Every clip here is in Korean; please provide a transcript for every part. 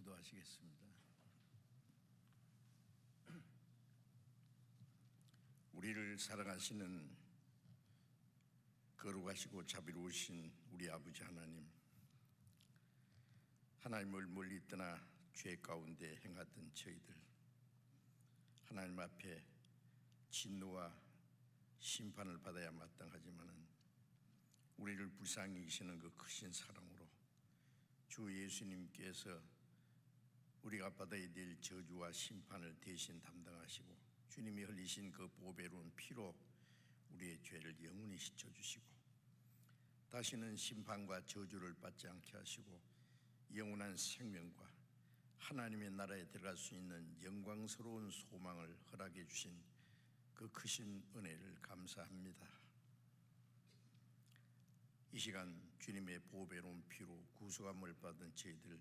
기도하시겠습니다. 우리를 사랑하시는 거룩하시고 자비로우신 우리 아버지 하나님, 하나님을 멀리 떠나 죄 가운데 행하던 저희들, 하나님 앞에 진노와 심판을 받아야 마땅하지만은 우리를 불쌍히 여기시는 그 크신 사랑으로 주 예수님께서 우리가 받아야 될 저주와 심판을 대신 담당하시고 주님이 흘리신 그 보배로운 피로 우리의 죄를 영원히 씻어주시고 다시는 심판과 저주를 받지 않게 하시고 영원한 생명과 하나님의 나라에 들어갈 수 있는 영광스러운 소망을 허락해 주신 그 크신 은혜를 감사합니다. 이 시간 주님의 보배로운 피로 구속함을 받은 저희들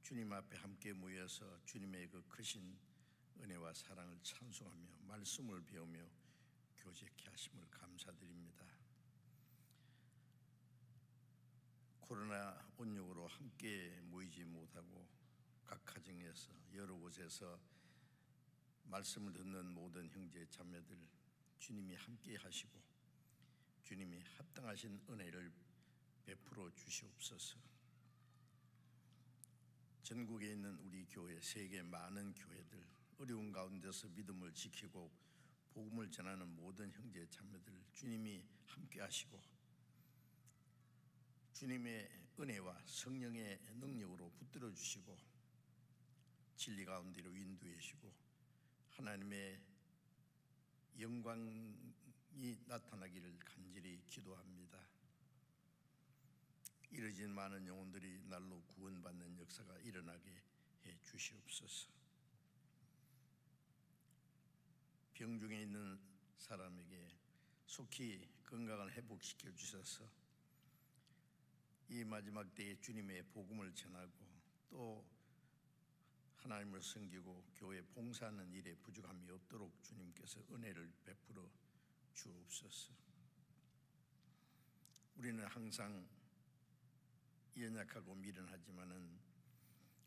주님 앞에 함께 모여서 주님의 그 크신 은혜와 사랑을 찬송하며 말씀을 배우며 교제케 하심을 감사드립니다. 코로나 온역으로 함께 모이지 못하고 각 가정에서 여러 곳에서 말씀을 듣는 모든 형제 자매들 주님이 함께 하시고 주님이 합당하신 은혜를 베풀어 주시옵소서. 전국에 있는 우리 교회, 세계 많은 교회들, 어려운 가운데서 믿음을 지키고 복음을 전하는 모든 형제 자매들 주님이 함께 하시고 주님의 은혜와 성령의 능력으로 붙들어 주시고 진리 가운데로 인도해 주시고 하나님의 영광이 나타나기를 간절히 기도합니다. 이뤄진 많은 영혼들이 날로 구원받는 역사가 일어나게 해 주시옵소서. 병중에 있는 사람에게 속히 건강을 회복시켜 주셔서 이 마지막 때에 주님의 복음을 전하고 또 하나님을 섬기고 교회 봉사하는 일에 부족함이 없도록 주님께서 은혜를 베풀어 주옵소서. 우리는 항상 연약하고 미련하지만은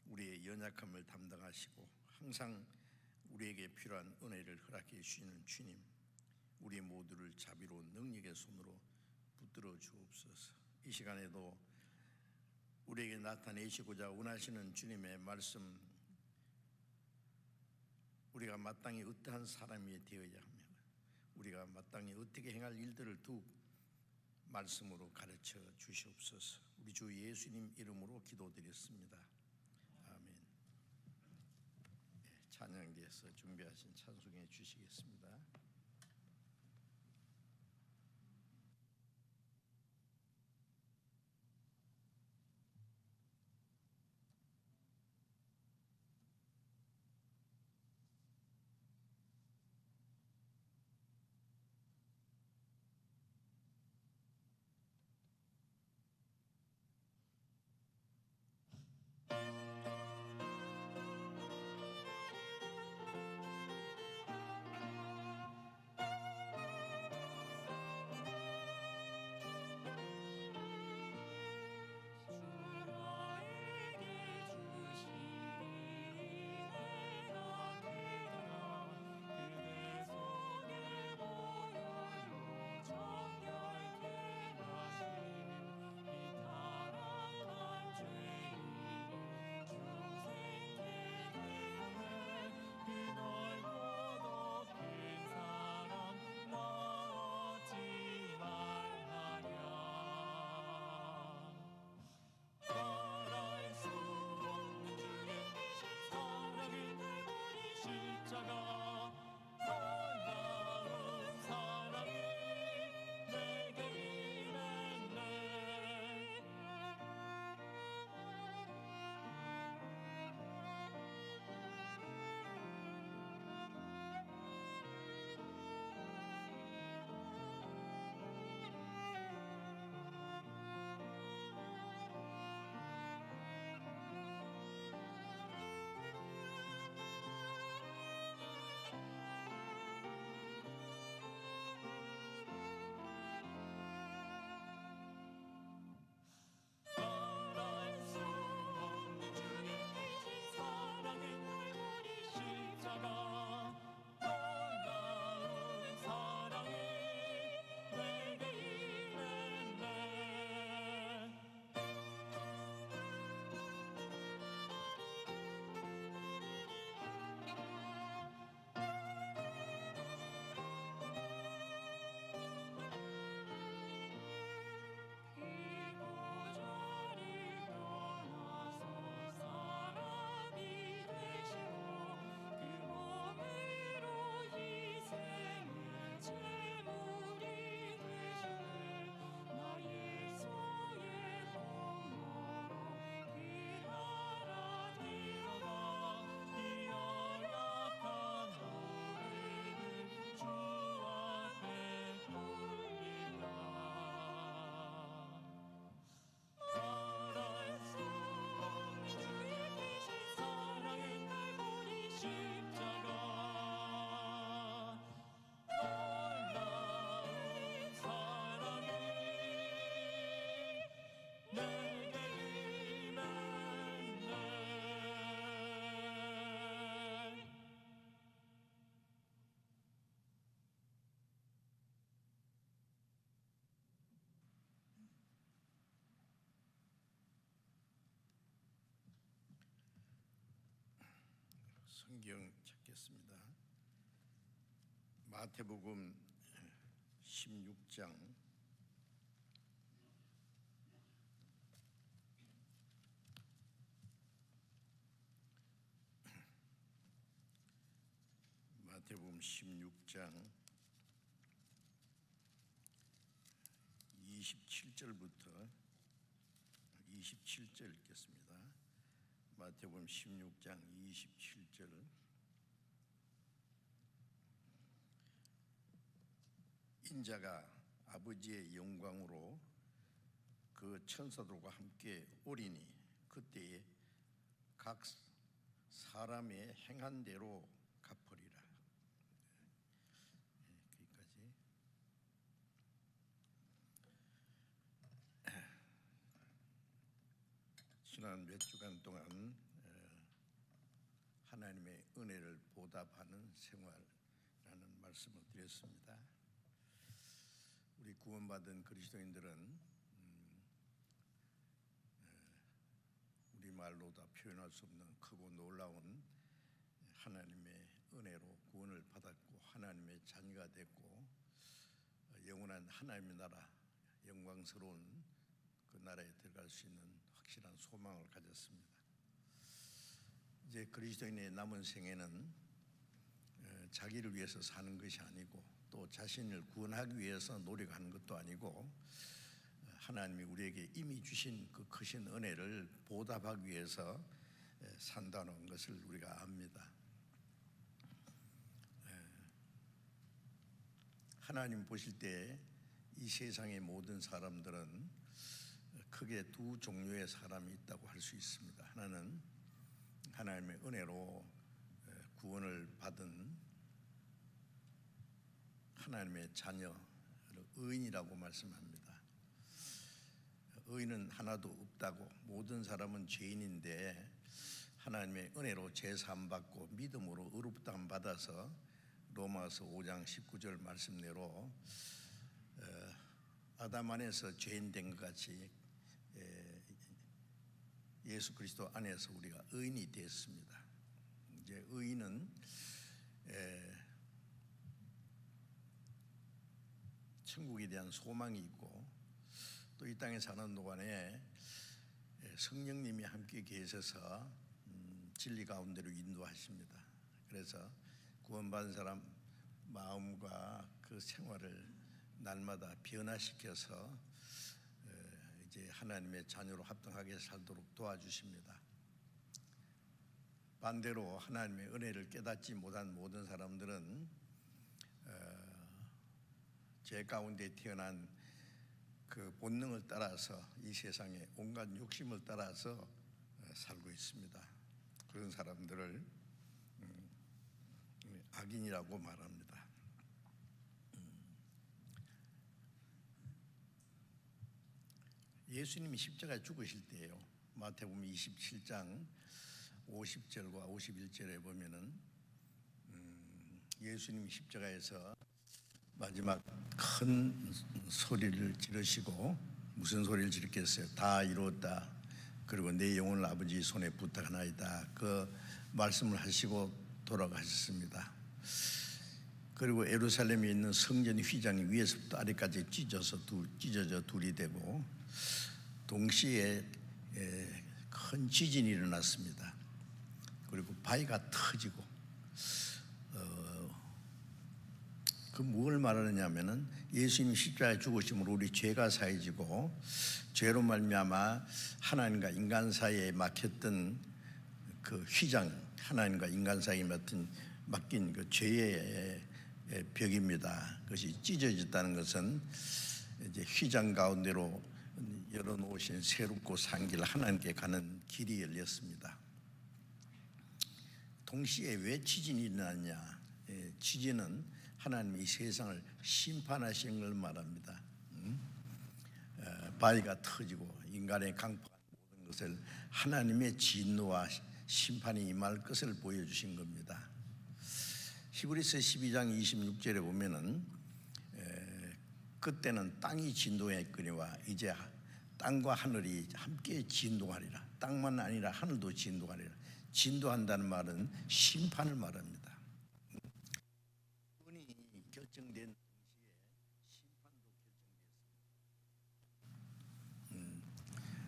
우리의 연약함을 담당하시고 항상 우리에게 필요한 은혜를 허락해 주시는 주님, 우리 모두를 자비로운 능력의 손으로 붙들어 주옵소서. 이 시간에도 우리에게 나타내시고자 원하시는 주님의 말씀, 우리가 마땅히 어떠한 사람이 되어야 하며 우리가 마땅히 어떻게 행할 일들을 두 말씀으로 가르쳐 주시옵소서. 우리 주 예수님 이름으로 기도드렸습니다. 아멘. 찬양대에서 준비하신 찬송해 주시겠습니다. 성경 찾겠습니다. 마태복음 16장 27절부터 27절 읽겠습니다. 마태복음 16장 27절. 인자가 아버지의 영광으로 그 천사들과 함께 오리니 그때에 각 사람의 행한 대로 갚으리라. 여기까지. 지난 몇 주간 동안 하나님의 은혜를 보답하는 생활이라는 말씀을 드렸습니다. 우리 구원받은 그리스도인들은 우리말로 다 표현할 수 없는 크고 놀라운 하나님의 은혜로 구원을 받았고 하나님의 자녀가 됐고 영원한 하나님의 나라, 영광스러운 그 나라에 들어갈 수 있는 확실한 소망을 가졌습니다. 이제 그리스도인의 남은 생애는 자기를 위해서 사는 것이 아니고 또 자신을 구원하기 위해서 노력하는 것도 아니고 하나님이 우리에게 이미 주신 그 크신 은혜를 보답하기 위해서 산다는 것을 우리가 압니다. 하나님 보실 때 이 세상의 모든 사람들은 크게 두 종류의 사람이 있다고 할 수 있습니다. 하나는 하나님의 은혜로 구원을 받은 하나님의 자녀, 의인이라고 말씀합니다. 의인은 하나도 없다고, 모든 사람은 죄인인데 하나님의 은혜로 제사함 받고 믿음으로 의롭다함 받아서 로마서 5장 19절 말씀대로 아담 안에서 죄인 된 것 같이 예수 그리스도 안에서 우리가 의인이 됐습니다. 이제 의인은 천국에 대한 소망이 있고 또 이 땅에 사는 동안에 성령님이 함께 계셔서 진리 가운데로 인도하십니다. 그래서 구원받은 사람 마음과 그 생활을 날마다 변화시켜서 이제 하나님의 자녀로 합당하게 살도록 도와주십니다. 반대로 하나님의 은혜를 깨닫지 못한 모든 사람들은 죄 가운데 태어난 그 본능을 따라서 이 세상에 온갖 욕심을 따라서 살고 있습니다. 그런 사람들을 악인이라고 말합니다. 예수님이 십자가에 죽으실 때예요. 마태복음 27장 50절과 51절에 보면은 예수님이 십자가에서 마지막 큰 소리를 지르시고 무슨 소리를 지르겠어요? 다 이루었다. 그리고 내 영혼을 아버지 손에 부탁하나이다. 그 말씀을 하시고 돌아가셨습니다. 그리고 예루살렘에 있는 성전 휘장이 위에서부터 아래까지 찢어져 둘이 되고 동시에 큰 지진이 일어났습니다. 그리고 바위가 터지고 그 뭘 말하느냐면은 예수님이 십자가에 죽으심으로 우리 죄가 사해지고 죄로 말미암아 하나님과 인간 사이에 막혔던 그 휘장, 하나님과 인간 사이에 막힌 그 죄의 벽입니다. 그것이 찢어졌다는 것은 이제 휘장 가운데로 열어놓으신 새롭고 산 길 하나님께 가는 길이 열렸습니다. 동시에 왜 지진이 일어났냐? 지진은 하나님이 이 세상을 심판하시는 걸 말합니다. 바위가 터지고 인간의 강팍한 모든 것을 하나님의 진노와 심판이 임할 것을 보여주신 겁니다. 히브리서 12장 26절에 보면은 그때는 땅이 진동했거니와 이제 땅과 하늘이 함께 진동하리라. 땅만 아니라 하늘도 진동하리라. 진도한다는 말은 심판을 말합니다. 구원이 결정된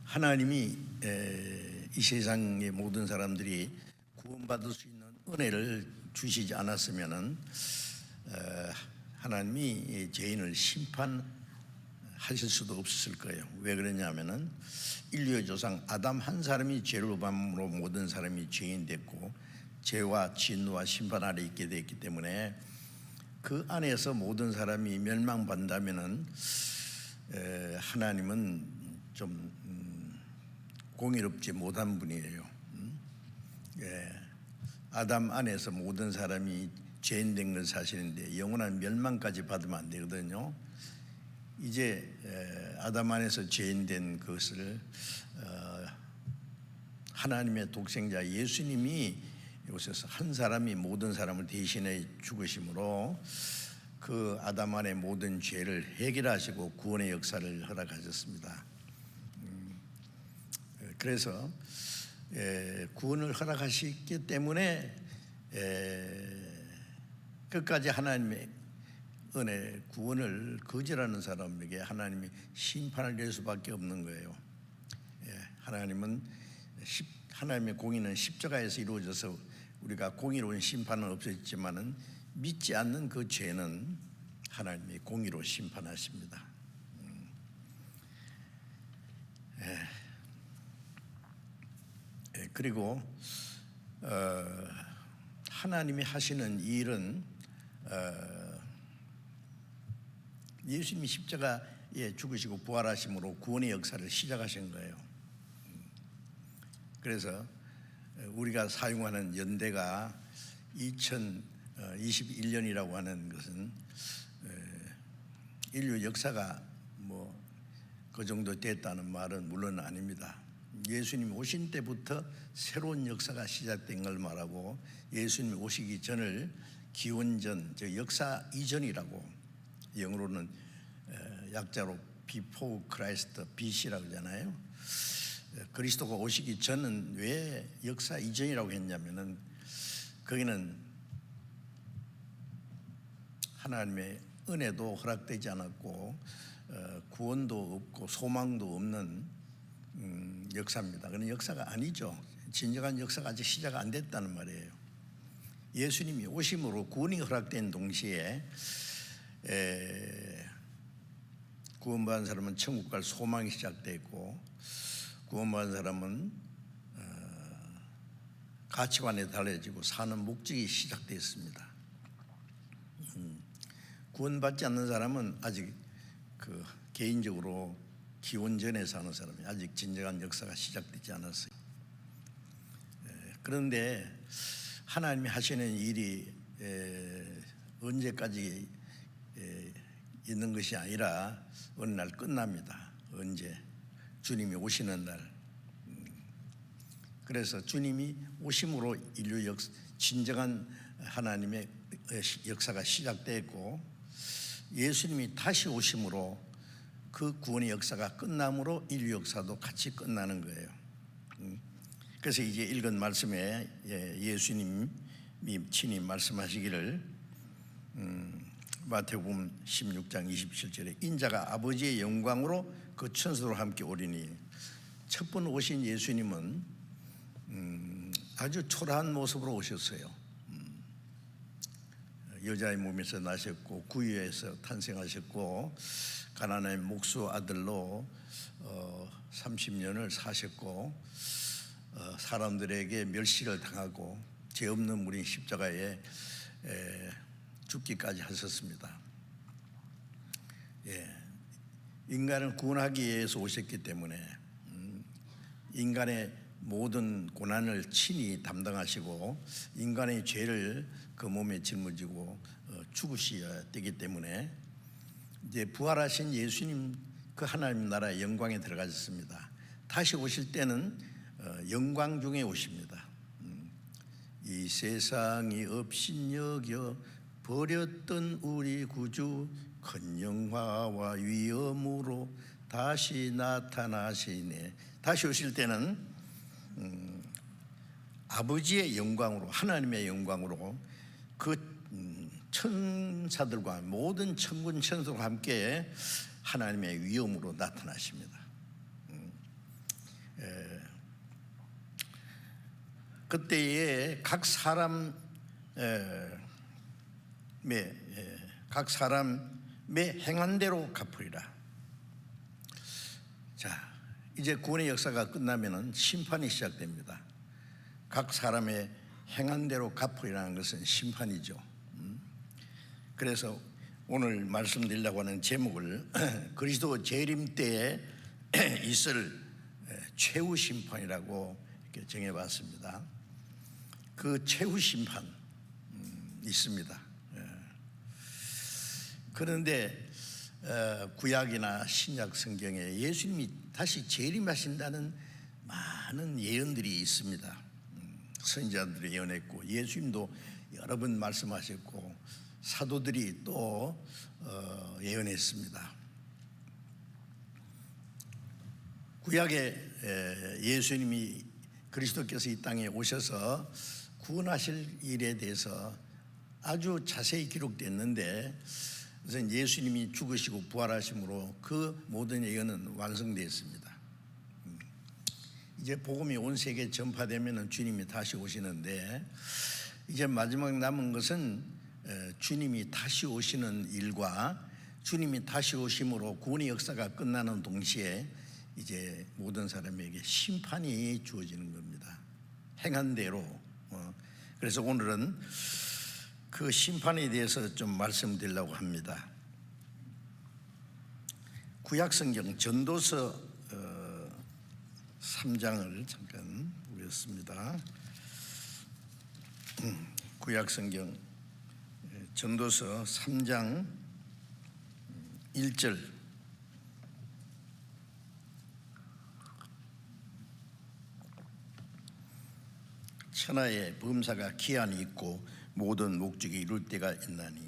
하나님이 이 세상의 모든 사람들이 구원받을 수 있는 은혜를 주시지 않았으면은 하나님이 죄인을 심판하실 수도 없었을 거예요. 왜 그러냐면은 인류의 조상 아담 한 사람이 죄를 범함으로 모든 사람이 죄인 됐고 죄와 진노와 심판 아래 있게 됐기 때문에 그 안에서 모든 사람이 멸망받는다면은 하나님은 좀 공의롭지 못한 분이에요. 아담 안에서 모든 사람이 죄인 된 건 사실인데 영원한 멸망까지 받으면 안 되거든요. 이제 아담 안에서 죄인 된 것을 하나님의 독생자 예수님이 오셔서 한 사람이 모든 사람을 대신해 죽으심으로 그 아담 안의 모든 죄를 해결하시고 구원의 역사를 허락하셨습니다. 그래서 구원을 허락하셨기 때문에 끝까지 하나님의 은혜 구원을 거절하는 사람에게 하나님이 심판을 낼 수밖에 없는 거예요. 하나님의 공의는 십자가에서 이루어져서 우리가 공의로운 심판은 없었지만은 믿지 않는 그 죄는 하나님이 공의로 심판하십니다. 그리고 하나님이 하시는 일은 예수님이 십자가에 죽으시고 부활하심으로 구원의 역사를 시작하신 거예요. 그래서 우리가 사용하는 연대가 2021년이라고 하는 것은 인류 역사가 뭐 그 정도 됐다는 말은 물론 아닙니다. 예수님 오신 때부터 새로운 역사가 시작된 걸 말하고 예수님 오시기 전을 기원전, 즉 역사 이전이라고 영어로는 약자로 before Christ, BC라고 하잖아요. 그리스도가 오시기 전은 왜 역사 이전이라고 했냐면은 거기는 하나님의 은혜도 허락되지 않았고 구원도 없고 소망도 없는 역사입니다. 그런 역사가 아니죠. 진정한 역사가 아직 시작 안 됐다는 말이에요. 예수님이 오심으로 구원이 허락된 동시에 구원받은 사람은 천국 갈 소망이 시작됐고 구원받은 사람은 가치관이 달라지고 사는 목적이 시작됐습니다. 구원받지 않는 사람은 아직 그 개인적으로 기원전에 사는 사람이 아직 진정한 역사가 시작되지 않았어요. 그런데 하나님이 하시는 일이 언제까지 있는 것이 아니라 어느 날 끝납니다. 언제? 주님이 오시는 날. 그래서 주님이 오심으로 인류 진정한 하나님의 역사가 시작됐고 예수님이 다시 오심으로 그 구원의 역사가 끝남으로 인류 역사도 같이 끝나는 거예요. 그래서 이제 읽은 말씀에 예수님이 친히 말씀하시기를 마태복음 16장 27절에 인자가 아버지의 영광으로 그 천사들과 함께 오리니 첫 번 오신 예수님은 아주 초라한 모습으로 오셨어요. 여자의 몸에서 나셨고 구유에서 탄생하셨고 가나안의 목수 아들로 30년을 사셨고 사람들에게 멸시를 당하고 죄 없는 무린 십자가에 죽기까지 하셨습니다. 인간을 구원하기 위해서 오셨기 때문에 인간의 모든 고난을 친히 담당하시고 인간의 죄를 그 몸에 짊어지고 죽으셔야 되기 때문에 이제 부활하신 예수님 그 하나님 나라의 영광에 들어가셨습니다. 다시 오실 때는 영광 중에 오십니다. 이 세상이 업신여겨 버렸던 우리 구주 큰 영화와 위엄으로 다시 나타나시네. 다시 오실 때는 아버지의 영광으로, 하나님의 영광으로 그 천사들과 모든 천군 천사들과 함께 하나님의 위엄으로 나타나십니다. 그때에 각 사람의 행한 대로 갚으리라. 자, 이제 구원의 역사가 끝나면은 심판이 시작됩니다. 각 사람의 행한 대로 갚으리라는 것은 심판이죠. 그래서 오늘 말씀드리려고 하는 제목을 그리스도 재림 때에 있을 최후 심판이라고 이렇게 정해봤습니다. 그 최후 심판 있습니다. 그런데 구약이나 신약 성경에 예수님이 다시 재림하신다는 많은 예언들이 있습니다. 선지자들이 예언했고 예수님도 여러 번 말씀하셨고 사도들이 또 예언했습니다. 구약에 예수님이 그리스도께서 이 땅에 오셔서 구원하실 일에 대해서 아주 자세히 기록됐는데 우선 예수님이 죽으시고 부활하심으로 그 모든 예언은 완성되었습니다. 이제 복음이 온 세계에 전파되면 주님이 다시 오시는데 이제 마지막 남은 것은 주님이 다시 오시는 일과 주님이 다시 오심으로 구원의 역사가 끝나는 동시에 이제 모든 사람에게 심판이 주어지는 겁니다. 행한 대로. 그래서 오늘은 그 심판에 대해서 좀 말씀드리려고 합니다. 구약성경 전도서 3장을 잠깐 보겠습니다. 구약성경 전도서 3장 1절. 천하의 범사가 기한이 있고 모든 목적이 이룰 때가 있나니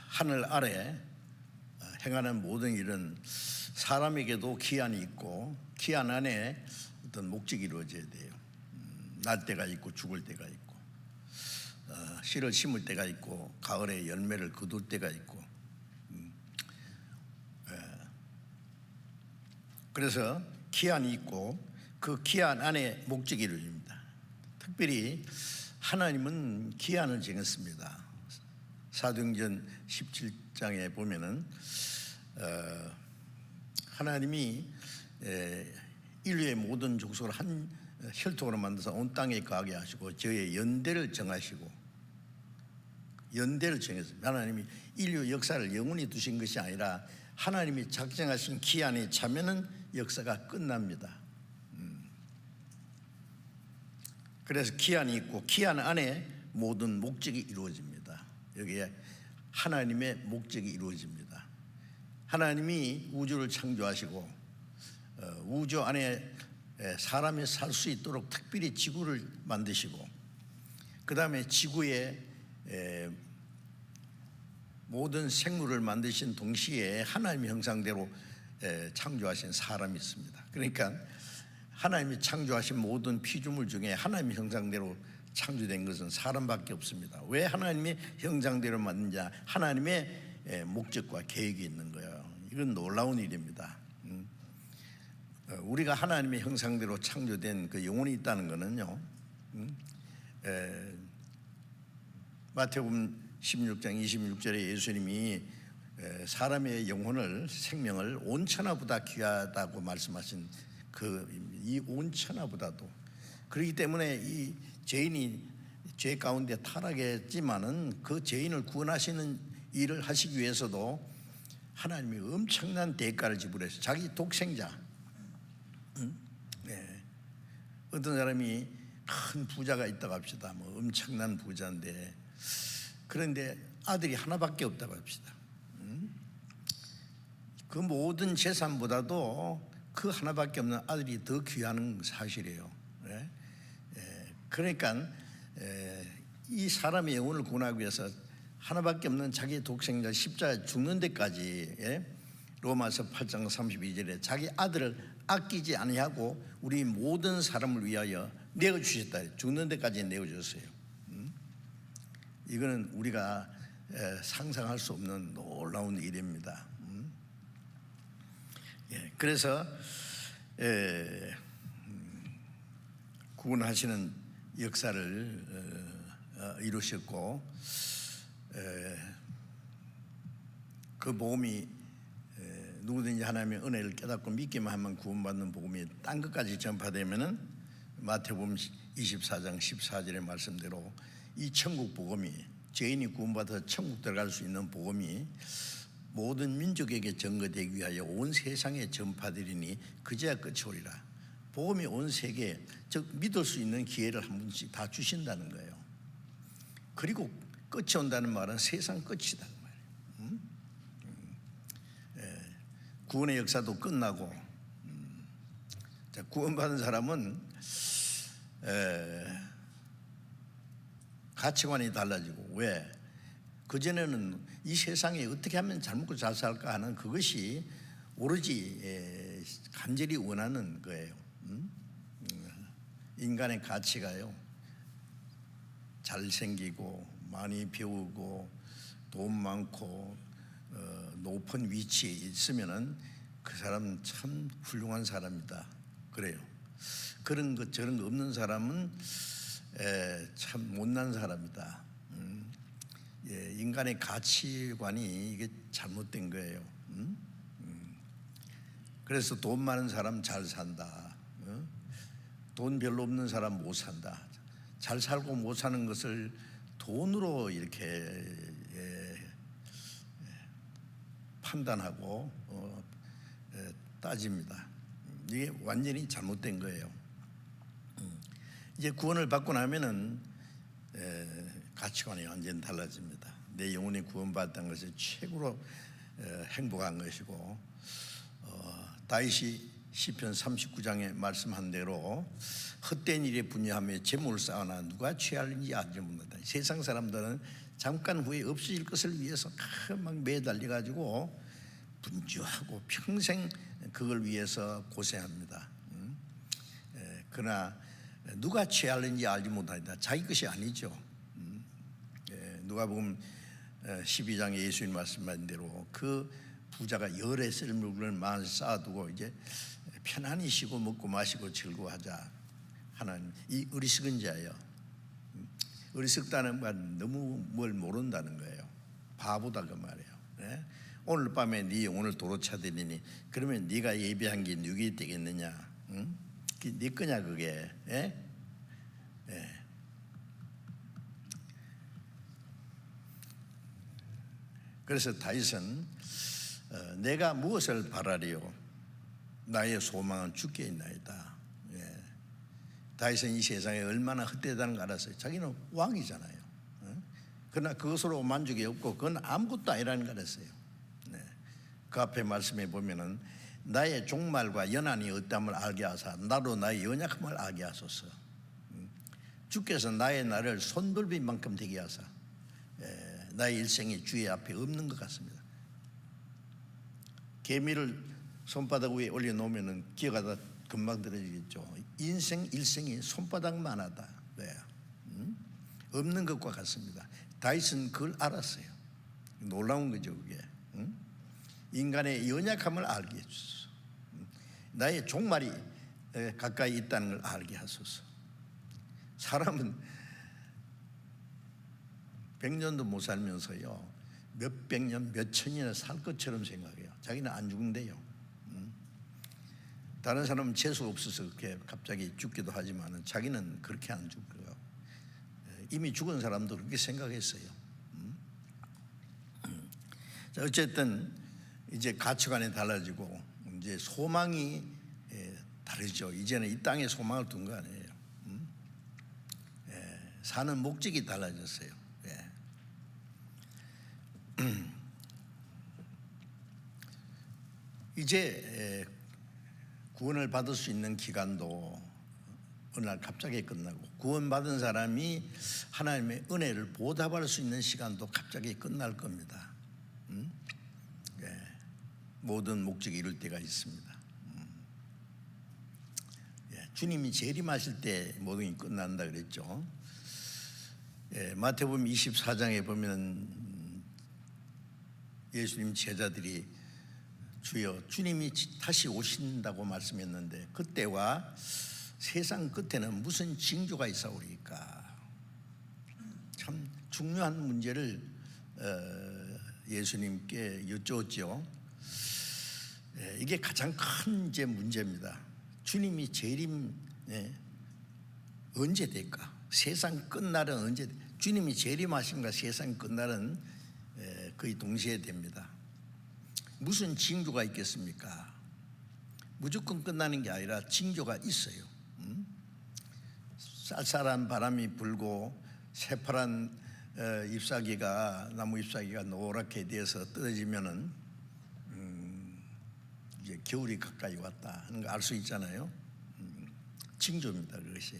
하늘 아래 행하는 모든 일은 사람에게도 기한이 있고 기한 안에 어떤 목적이 이루어져야 돼요. 날 때가 있고 죽을 때가 있고 씨를 심을 때가 있고 가을에 열매를 거둘 때가 있고 그래서 기한이 있고 그 기한 안에 목적이 이루어집니다. 특별히 하나님은 기한을 정했습니다. 사도행전 17장에 보면은 하나님이 인류의 모든 족속을 한 혈통으로 만들어서 온 땅에 거하게 하시고 저의 연대를 정하시고 연대를 정했습니다. 하나님이 인류 역사를 영원히 두신 것이 아니라 하나님이 작정하신 기한에 차면은 역사가 끝납니다. 그래서 기한이 있고 기한 안에 모든 목적이 이루어집니다. 여기에 하나님의 목적이 이루어집니다. 하나님이 우주를 창조하시고 우주 안에 사람이 살 수 있도록 특별히 지구를 만드시고 그 다음에 지구에 모든 생물을 만드신 동시에 하나님의 형상대로 창조하신 사람이 있습니다. 그러니까 하나님이 창조하신 모든 피조물 중에 하나님의 형상대로 창조된 것은 사람밖에 없습니다. 왜 하나님의 형상대로 만드냐? 하나님의 목적과 계획이 있는 거예요. 이건 놀라운 일입니다. 우리가 하나님의 형상대로 창조된 그 영혼이 있다는 것은요, 마태복음 16장 26절에 예수님이 사람의 영혼을 생명을 온천하보다 귀하다고 말씀하신 이 온천하보다도 그렇기 때문에 이 죄인이 죄 가운데 타락했지만은 그 죄인을 구원하시는 일을 하시기 위해서도 하나님이 엄청난 대가를 지불해서 자기 독생자 어떤 사람이 큰 부자가 있다고 합시다. 뭐 엄청난 부자인데 그런데 아들이 하나밖에 없다고 합시다. 그 모든 재산보다도 그 하나밖에 없는 아들이 더 귀한 사실이에요. 그러니까 이 사람의 영혼을 구원하기 위해서 하나밖에 없는 자기 독생자 십자가에 죽는 데까지로 로마서 8장 32절에 자기 아들을 아끼지 아니하고 우리 모든 사람을 위하여 내어주셨다. 죽는 데까지 내어줬어요. 이거는 우리가 상상할 수 없는 놀라운 일입니다. 그래서 구원하시는 역사를 이루셨고, 그 복음이 누구든지 하나님의 은혜를 깨닫고 믿기만 하면 구원받는 복음이 딴 것까지 전파되면은 마태복음 24장 14절의 말씀대로 이 천국 복음이, 죄인이 구원받아 천국 들어갈 수 있는 복음이 모든 민족에게 전거되기 위하여 온 세상에 전파되리니 그제야 끝이 오리라. 복음이 온 세계에, 즉 믿을 수 있는 기회를 한 번씩 다 주신다는 거예요. 그리고 끝이 온다는 말은 세상 끝이다 그 말이에요. 구원의 역사도 끝나고, 구원받은 사람은 가치관이 달라지고, 왜? 그전에는 이 세상에 어떻게 하면 잘 먹고 잘 살까 하는 그것이 오로지 간절히 원하는 거예요. 인간의 가치가요, 잘생기고 많이 배우고 돈 많고 높은 위치에 있으면은 그 사람은 참 훌륭한 사람이다 그래요. 그런 것 저런 거 없는 사람은 참 못난 사람이다. 인간의 가치관이 이게 잘못된 거예요. 그래서 돈 많은 사람 잘 산다, 돈 별로 없는 사람 못 산다. 잘 살고 못 사는 것을 돈으로 이렇게 판단하고 따집니다. 이게 완전히 잘못된 거예요. 이제 구원을 받고 나면은 가치관이 완전히 달라집니다. 내 영혼이 구원받았다는 것이 최고로 행복한 것이고, 다윗이 시편 39장에 말씀한 대로 헛된 일에 분야하며 재물을 쌓아나 누가 취할는지 알지 못한다. 세상 사람들은 잠깐 후에 없어질 것을 위해서 막 매달려 가지고 분주하고 평생 그걸 위해서 고생합니다. 그러나 누가 취할는지 알지 못한다. 자기 것이 아니죠. 누가복음 12장에 예수님 말씀한 대로 그 부자가 열에 쓸 물건을 많이 쌓아두고 이제 편안히 쉬고 먹고 마시고 즐거워하자 하는 이 어리석은 자예요. 어리석다는 말 너무 뭘 모른다는 거예요. 바보다 그 말이에요. 오늘 밤에 네 영혼을 도로 차들이니 그러면 네가 예비한 게 누구의 되겠느냐? 네 거냐 그게? 그래서 다윗은 내가 무엇을 바라리요? 나의 소망은 주께 있나이다. 다윗은 이 세상에 얼마나 헛되다는 걸 알았어요. 자기는 왕이잖아요. 그러나 그것으로 만족이 없고 그건 아무것도 아니라는 걸 알았어요. 그 앞에 말씀해 보면은 나의 종말과 연한이 없담을 알게 하사 나로 나의 연약함을 알게 하소서. 주께서 나의 날을 손돌비만큼 되게 하사 나의 일생이 주의 앞에 없는 것 같습니다. 개미를 손바닥 위에 올려놓으면 기어가다 금방 떨어지겠죠. 인생 일생이 손바닥만 하다. 네. 없는 것과 같습니다. 다윗은 그걸 알았어요. 놀라운 거죠 그게. 인간의 연약함을 알게 해주소서. 나의 종말이 가까이 있다는 걸 알게 하소서. 사람은 100년도 못 살면서요 몇백 년, 몇천 년을 살 것처럼 생각해요. 자기는 안 죽는데요. 다른 사람은 재수 없어서 그렇게 갑자기 죽기도 하지만 자기는 그렇게 안 죽고요. 이미 죽은 사람도 그렇게 생각했어요. 자, 어쨌든 이제 가치관이 달라지고 이제 소망이 다르죠. 이제는 이 땅에 소망을 둔 거 아니에요. 사는 목적이 달라졌어요. 이제 구원을 받을 수 있는 기간도 어느 날 갑자기 끝나고, 구원받은 사람이 하나님의 은혜를 보답할 수 있는 시간도 갑자기 끝날 겁니다. 모든 목적이 이룰 때가 있습니다. 주님이 재림하실 때 모든 게 끝난다 그랬죠. 마태복음 24장에 보면 예수님 제자들이 주여 주님이 다시 오신다고 말씀했는데 그때와 세상 끝에는 무슨 징조가 있사오리까. 참 중요한 문제를 예수님께 여쭈었죠. 이게 가장 큰 이제 문제입니다. 주님이 재림 언제 될까? 세상 끝날은 언제? 주님이 재림하신가 세상 끝날은 거의 동시에 됩니다. 무슨 징조가 있겠습니까? 무조건 끝나는 게 아니라 징조가 있어요. 쌀쌀한 바람이 불고 새파란 나무 잎사귀가 노랗게 되어서 떨어지면은 이제 겨울이 가까이 왔다 하는 거 알 수 있잖아요. 징조입니다, 그것이.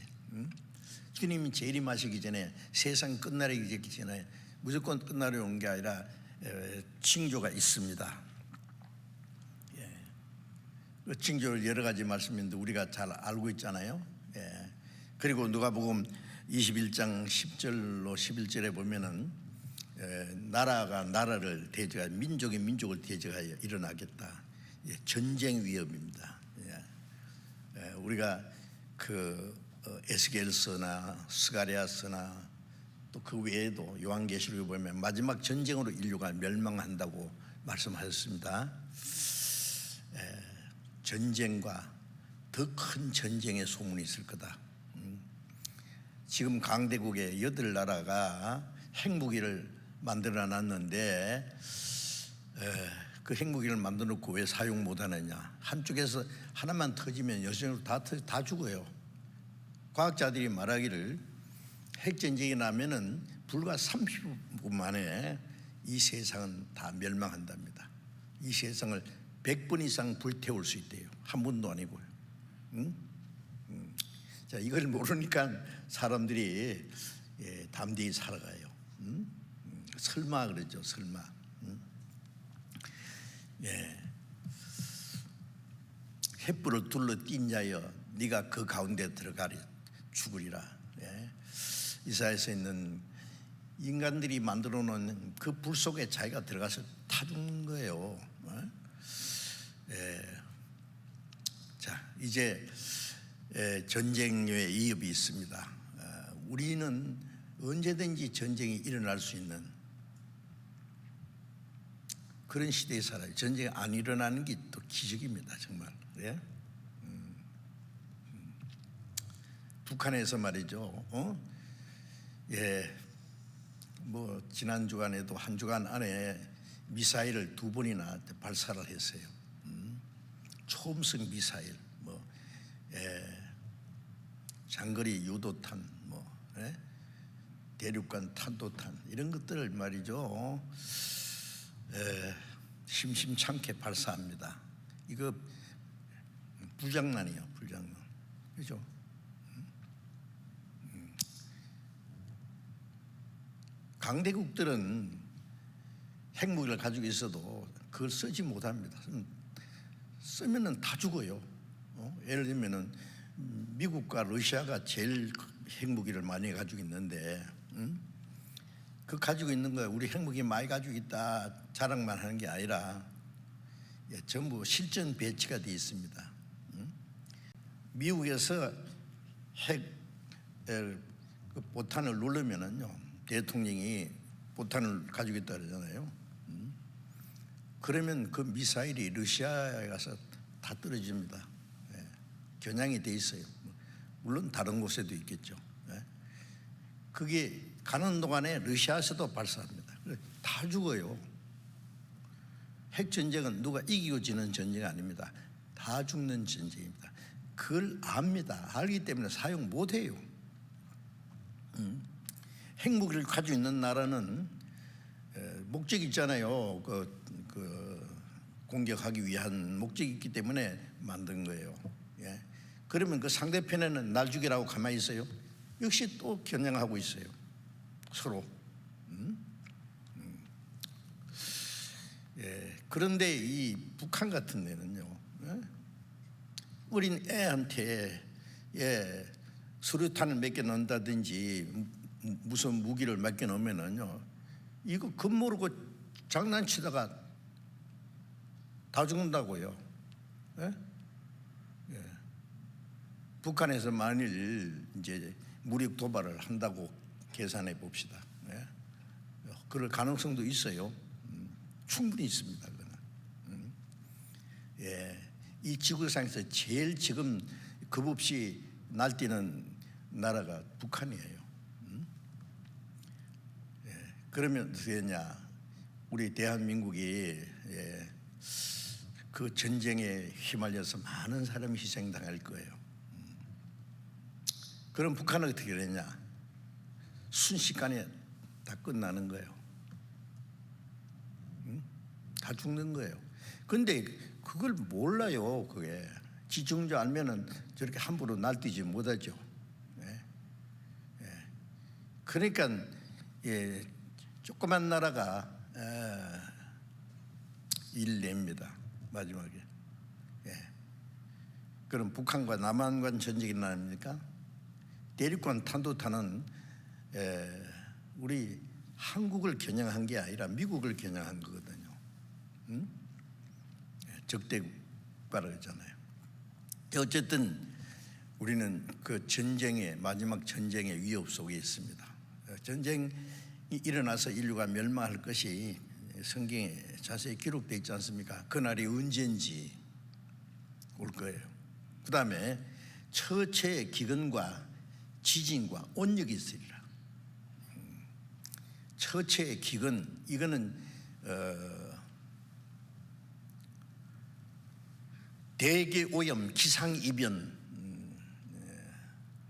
주님이 재림하시기 전에 세상 끝나기 전에 무조건 끝나려 온 게 아니라 징조가 있습니다. 그 징조를 여러 가지 말씀인데 우리가 잘 알고 있잖아요. 그리고 누가복음 21장 10절로 11절에 보면은 나라가 나라를 대적하여 민족이 민족을 대적하여 일어나겠다. 전쟁 위협입니다. 우리가 그 에스겔서나 스가랴서나 또 그 외에도 요한계시록에 보면 마지막 전쟁으로 인류가 멸망한다고 말씀하셨습니다. 전쟁과 더 큰 전쟁의 소문이 있을 거다. 지금 강대국의 8나라가 핵무기를 만들어 놨는데 그 핵무기를 만들어 놓고 왜 사용 못하느냐. 한쪽에서 하나만 터지면 여전히 다 죽어요. 과학자들이 말하기를 핵전쟁이 나면은 불과 30분 만에 이 세상은 다 멸망한답니다. 이 세상을 100번 이상 불태울 수 있대요. 한 번도 아니고요. 자, 이걸 모르니까 사람들이 담대히 살아가요. 설마 그러죠, 설마. 횃불을 둘러 띈 자여 네가 그 가운데 들어가리 죽으리라. 이사야서 있는 인간들이 만들어 놓은 그 불 속에 자기가 들어가서 타 죽는 거예요. 자, 이제 전쟁의 위협이 있습니다. 우리는 언제든지 전쟁이 일어날 수 있는 그런 시대에 살아요. 전쟁이 안 일어나는 게 또 기적입니다, 정말. 북한에서 말이죠. 뭐 지난 주간에도 한 주간 안에 미사일을 2번이나 발사를 했어요. 초음속 미사일, 장거리 유도탄, 대륙간 탄도탄 이런 것들을 말이죠. 심심찮게 발사합니다. 이거 불장난이에요, 불장난. 그렇죠? 강대국들은 핵무기를 가지고 있어도 그걸 쓰지 못합니다. 쓰면은 다 죽어요. 예를 들면은 미국과 러시아가 제일 핵무기를 많이 가지고 있는데, 그 가지고 있는 거야. 우리 핵무기 많이 가지고 있다 자랑만 하는 게 아니라 전부 실전 배치가 되어 있습니다. 미국에서 핵 보탄을 누르면은요, 대통령이 보탄을 가지고 있다 그러잖아요. 그러면 그 미사일이 러시아에 가서 다 떨어집니다. 겨냥이 돼 있어요. 물론 다른 곳에도 있겠죠. 그게 가는 동안에 러시아에서도 발사합니다. 다 죽어요. 핵전쟁은 누가 이기고 지는 전쟁이 아닙니다. 다 죽는 전쟁입니다. 그걸 압니다. 알기 때문에 사용 못해요. 핵무기를 가지고 있는 나라는 목적이 있잖아요. 공격하기 위한 목적이 있기 때문에 만든 거예요. 그러면 그 상대편에는 날 죽이라고 가만히 있어요? 역시 또 겨냥하고 있어요. 서로. 그런데 이 북한 같은 데는요, 어린 애한테 수류탄을 맡겨 놓는다든지 무슨 무기를 맡겨 놓으면은요, 이거 겁모르고 장난치다가 다 죽는다고요. 예? 예. 북한에서 만일 이제 무력 도발을 한다고 계산해 봅시다. 예? 그럴 가능성도 있어요. 충분히 있습니다. 그거는. 예. 이 지구상에서 제일 지금 겁없이 날뛰는 나라가 북한이에요. 예. 그러면 어떻게 되냐? 우리 대한민국이 그 전쟁에 휘말려서 많은 사람이 희생당할 거예요. 그럼 북한은 어떻게 되냐? 순식간에 다 끝나는 거예요. 다 죽는 거예요. 근데 그걸 몰라요. 그게 지중지 알면은 저렇게 함부로 날뛰지 못하죠. 그러니까 조그만 나라가 일냅니다. 마지막에. 그럼 북한과 남한간 전쟁이 나니까 대륙간 탄도탄은 우리 한국을 겨냥한 게 아니라 미국을 겨냥한 거거든요. 적대국가라 했잖아요. 어쨌든 우리는 그 전쟁의 마지막 전쟁의 위협 속에 있습니다. 전쟁이 일어나서 인류가 멸망할 것이 성경에 자세히 기록되어 있지 않습니까? 그날이 언제인지 올 거예요. 그 다음에 처체의 기근과 지진과 온역이 있으리라. 처체의 기근, 이거는 대기오염, 기상이변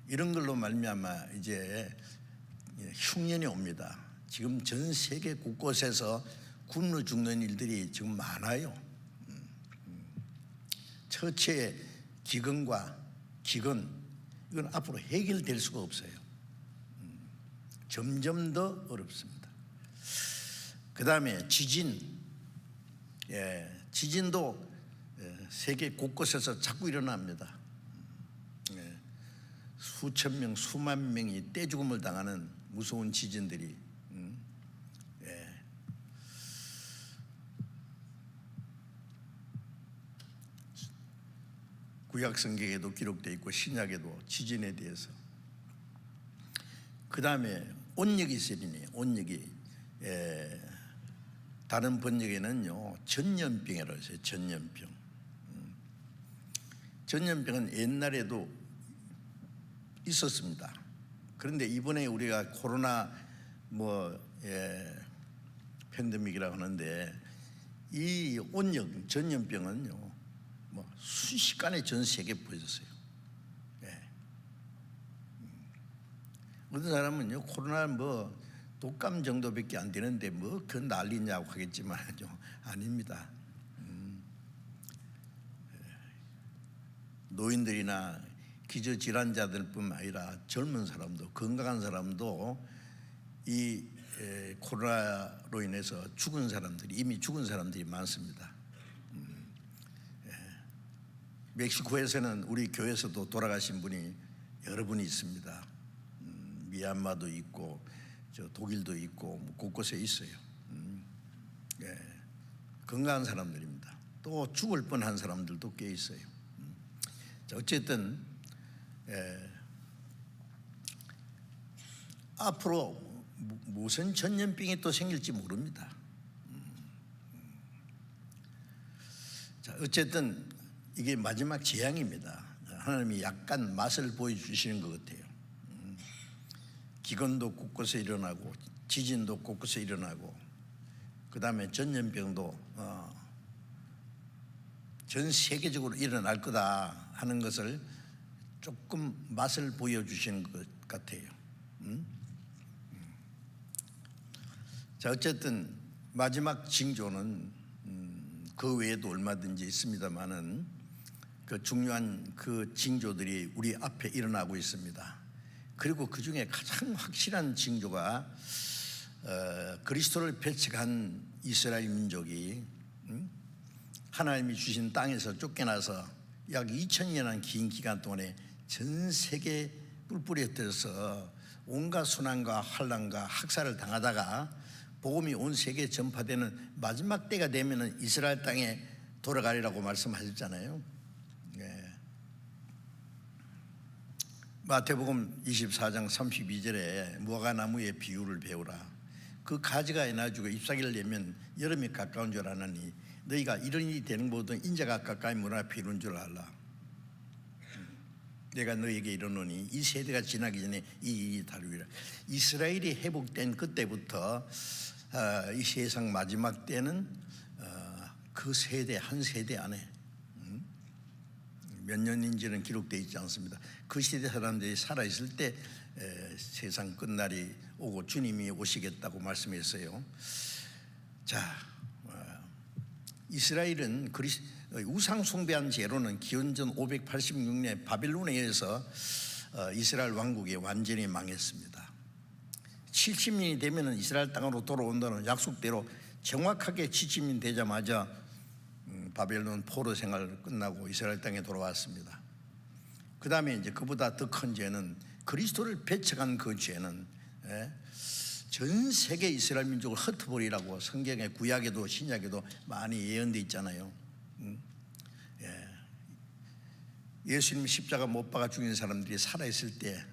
이런 걸로 말미암아 이제 흉년이 옵니다. 지금 전 세계 곳곳에서 굶어 죽는 일들이 지금 많아요. 처체의 기근과 기근, 이건 앞으로 해결될 수가 없어요. 점점 더 어렵습니다. 그 다음에 지진, 지진도 세계 곳곳에서 자꾸 일어납니다. 수천 명, 수만 명이 떼죽음을 당하는 무서운 지진들이. 구약 성경에도 기록되어 있고 신약에도 지진에 대해서. 그 다음에 온역이 있으리니, 온역이 다른 번역에는요 전염병이라고 했어요. 전염병. 전염병은 옛날에도 있었습니다. 그런데 이번에 우리가 코로나 팬데믹이라고 하는데 이 온역 전염병은요 순식간에 전 세계에 퍼졌어요. 어떤 사람은요 코로나 독감 정도밖에 안 되는데 그 난리냐고 하겠지만 아닙니다. 노인들이나 기저질환자들뿐만 아니라 젊은 사람도, 건강한 사람도 이 코로나로 인해서 죽은 사람들이, 이미 죽은 사람들이 많습니다. 멕시코에서는 우리 교회에서도 돌아가신 분이 여러 분이 있습니다. 미얀마도 있고 독일도 있고 곳곳에 있어요. 건강한 사람들입니다. 또 죽을 뻔한 사람들도 꽤 있어요. 자, 어쨌든 앞으로 무슨 전염병이 또 생길지 모릅니다. 자, 어쨌든 이게 마지막 재앙입니다. 하나님이 약간 맛을 보여주시는 것 같아요. 기근도 곳곳에 일어나고 지진도 곳곳에 일어나고 그 다음에 전염병도 전 세계적으로 일어날 거다 하는 것을 조금 맛을 보여주시는 것 같아요. 자, 어쨌든 마지막 징조는 그 외에도 얼마든지 있습니다만은 그 중요한 그 징조들이 우리 앞에 일어나고 있습니다. 그리고 그 중에 가장 확실한 징조가 그리스도를 배척한 이스라엘 민족이 하나님이 주신 땅에서 쫓겨나서 약 2000년이라는 긴 기간 동안에 전 세계 뿔뿔이 흩어져서 온갖 순환과 환난과 학살을 당하다가 복음이 온 세계에 전파되는 마지막 때가 되면은 이스라엘 땅에 돌아가리라고 말씀하셨잖아요. 마태복음 24장 32절에 무화과나무의 비유를 배우라. 그 가지가 나주고 잎사귀를 내면 여름이 가까운 줄 아나니 너희가 이런 일이 되는 것보다 인자가 가까이 문 앞에 이룬 줄 알라. 내가 너희에게 이르노니 이 세대가 지나기 전에 이 일이 다루리라. 이스라엘이 회복된 그때부터 이 세상 마지막 때는 그 세대 한 세대 안에 몇 년인지는 기록되어 있지 않습니다. 그 시대 사람들이 살아있을 때 세상 끝날이 오고 주님이 오시겠다고 말씀했어요. 자, 이스라엘은 우상 숭배한 죄로는 기원전 586년 바벨론에 의해서 이스라엘 왕국이 완전히 망했습니다. 70년이 되면 이스라엘 땅으로 돌아온다는 약속대로 정확하게 70년 되자마자 바벨론 포로 생활 끝나고 이스라엘 땅에 돌아왔습니다. 그 다음에 이제 그보다 더 큰 죄는 그리스도를 배척한 그 죄는 전 세계 이스라엘 민족을 흩어버리라고 성경의 구약에도 신약에도 많이 예언되어 있잖아요. 예수님 십자가 못 박아 죽인 사람들이 살아있을 때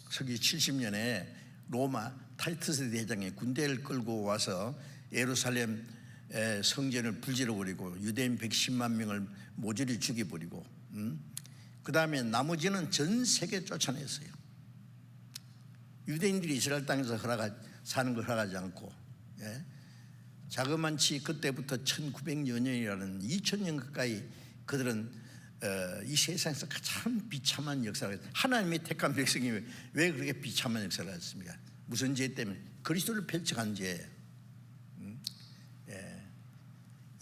서기 70년에 로마 타이투스 대장이 군대를 끌고 와서 예루살렘 성전을 불질러버리고 유대인 110만 명을 모조리 죽여버리고 그 다음에 나머지는 전 세계 쫓아냈어요. 유대인들이 이스라엘 땅에서 사는 걸 허락하지 않고 자그만치 그때부터 1900여 년이라는 2000년 가까이 그들은 이 세상에서 가장 비참한 역사를 했어요. 하나님이 택한 백성이 왜 그렇게 비참한 역사를 했습니까? 무슨 죄 때문에? 그리스도를 배척한 죄.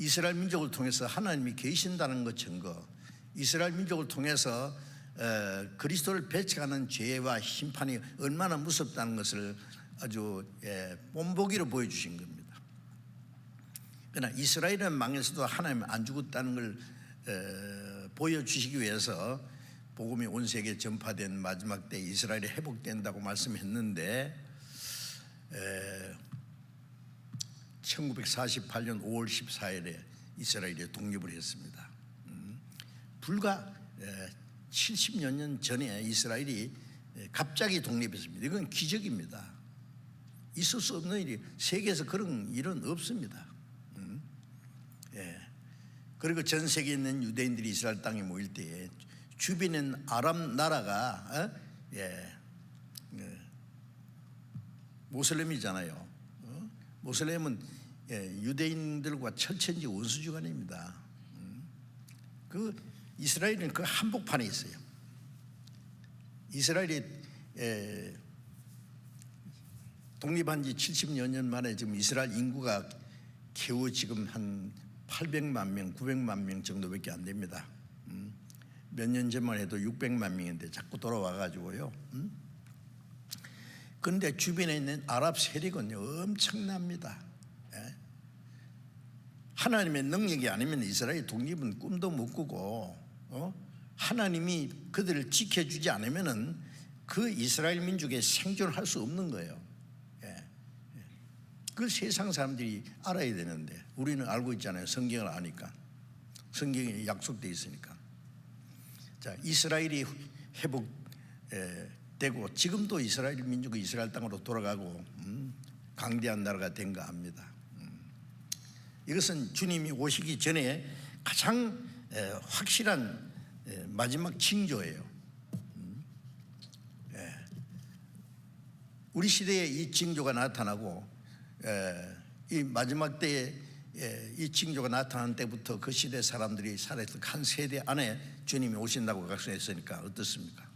이스라엘 민족을 통해서 하나님이 계신다는 것 증거, 이스라엘 민족을 통해서 그리스도를 배척하는 죄와 심판이 얼마나 무섭다는 것을 아주 본보기로 보여주신 겁니다. 그러나 이스라엘은 망해서도 하나님 안 죽었다는 걸 보여주시기 위해서 복음이 온 세계에 전파된 마지막 때 이스라엘이 회복된다고 말씀했는데 1948년 5월 14일에 이스라엘이 독립을 했습니다. 불과 70여 년 전에 이스라엘이 갑자기 독립했습니다. 이건 기적입니다. 있을 수 없는 일이, 세계에서 그런 일은 없습니다. 그리고 전 세계에 있는 유대인들이 이스라엘 땅에 모일 때에 주변에 있는 아랍 나라가 모슬렘이잖아요. 모슬렘은 유대인들과 철천지 원수지간입니다. 그 이스라엘은 그 한복판에 있어요. 이스라엘이 독립한 지 70여 년 만에 지금 이스라엘 인구가 겨우 지금 한 800만 명, 900만 명 정도밖에 안 됩니다. 몇 년 전만 해도 600만 명인데 자꾸 돌아와가지고요. 그런데 주변에 있는 아랍 세력은 엄청납니다. 하나님의 능력이 아니면 이스라엘 독립은 꿈도 못 꾸고 하나님이 그들을 지켜주지 않으면은 그 이스라엘 민족의 생존할 수 없는 거예요. 그 세상 사람들이 알아야 되는데 우리는 알고 있잖아요. 성경을 아니까. 성경에 약속되어 있으니까. 자, 이스라엘이 회복되고 지금도 이스라엘 민족이 이스라엘 땅으로 돌아가고 강대한 나라가 된가 합니다. 이것은 주님이 오시기 전에 가장 확실한 마지막 징조예요. 우리 시대에 이 징조가 나타나고 이 마지막 때에 이 징조가 나타난 때부터 그 시대 사람들이 살아있던 한 세대 안에 주님이 오신다고 각성했으니까 어떻습니까?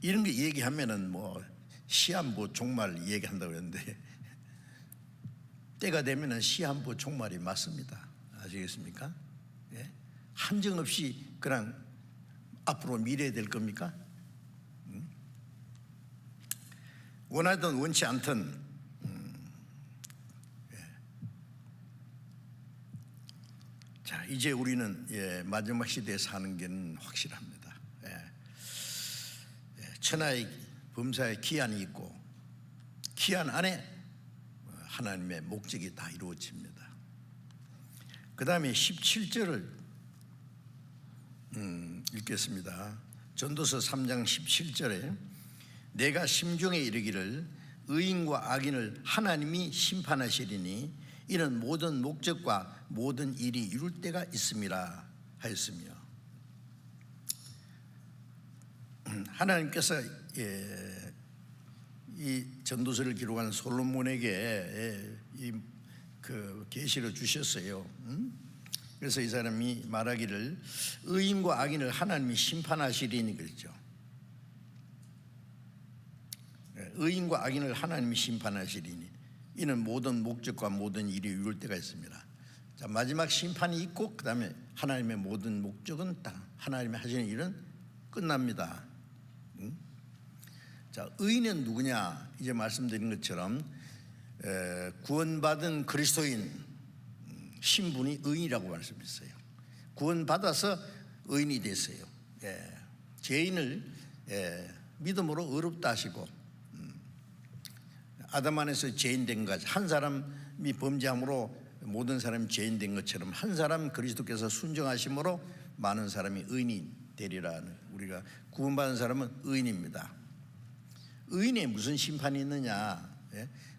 이런 거 얘기하면은 뭐 시한부 종말 얘기한다고 그러는데 때가 되면은 시한부 종말이 맞습니다. 아시겠습니까? 한정 없이 그냥 앞으로 미래에 될 겁니까? 원하든 원치 않든 자, 이제 우리는 마지막 시대에 사는 게 확실합니다. 천하의 범사의 기한이 있고 기한 안에 하나님의 목적이 다 이루어집니다. 그 다음에 17절을 읽겠습니다. 전도서 3장 17절에 내가 심중에 이르기를 의인과 악인을 하나님이 심판하시리니 이는 모든 목적과 모든 일이 이룰 때가 있음이라 하였으며, 하나님께서 이 전도서를 기록한 솔로몬에게 그 계시를 주셨어요. 그래서 이 사람이 말하기를 의인과 악인을 하나님이 심판하시리니 그랬죠. 의인과 악인을 하나님이 심판하시리니 이는 모든 목적과 모든 일이 이룰 때가 있습니다. 자, 마지막 심판이 있고 그 다음에 하나님의 모든 목적은 다 하나님이 하시는 일은 끝납니다. 자, 의인은 누구냐? 이제 말씀드린 것처럼 구원받은 그리스도인 신분이 의인이라고 말씀했어요. 구원받아서 의인이 됐어요. 죄인을 믿음으로 의롭다 하시고, 아담 안에서 죄인 된 것, 한 사람이 범죄함으로 모든 사람이 죄인 된 것처럼 한 사람 그리스도께서 순종하심으로 많은 사람이 의인이 되리라는, 우리가 구원받은 사람은 의인입니다. 의인에 무슨 심판이 있느냐?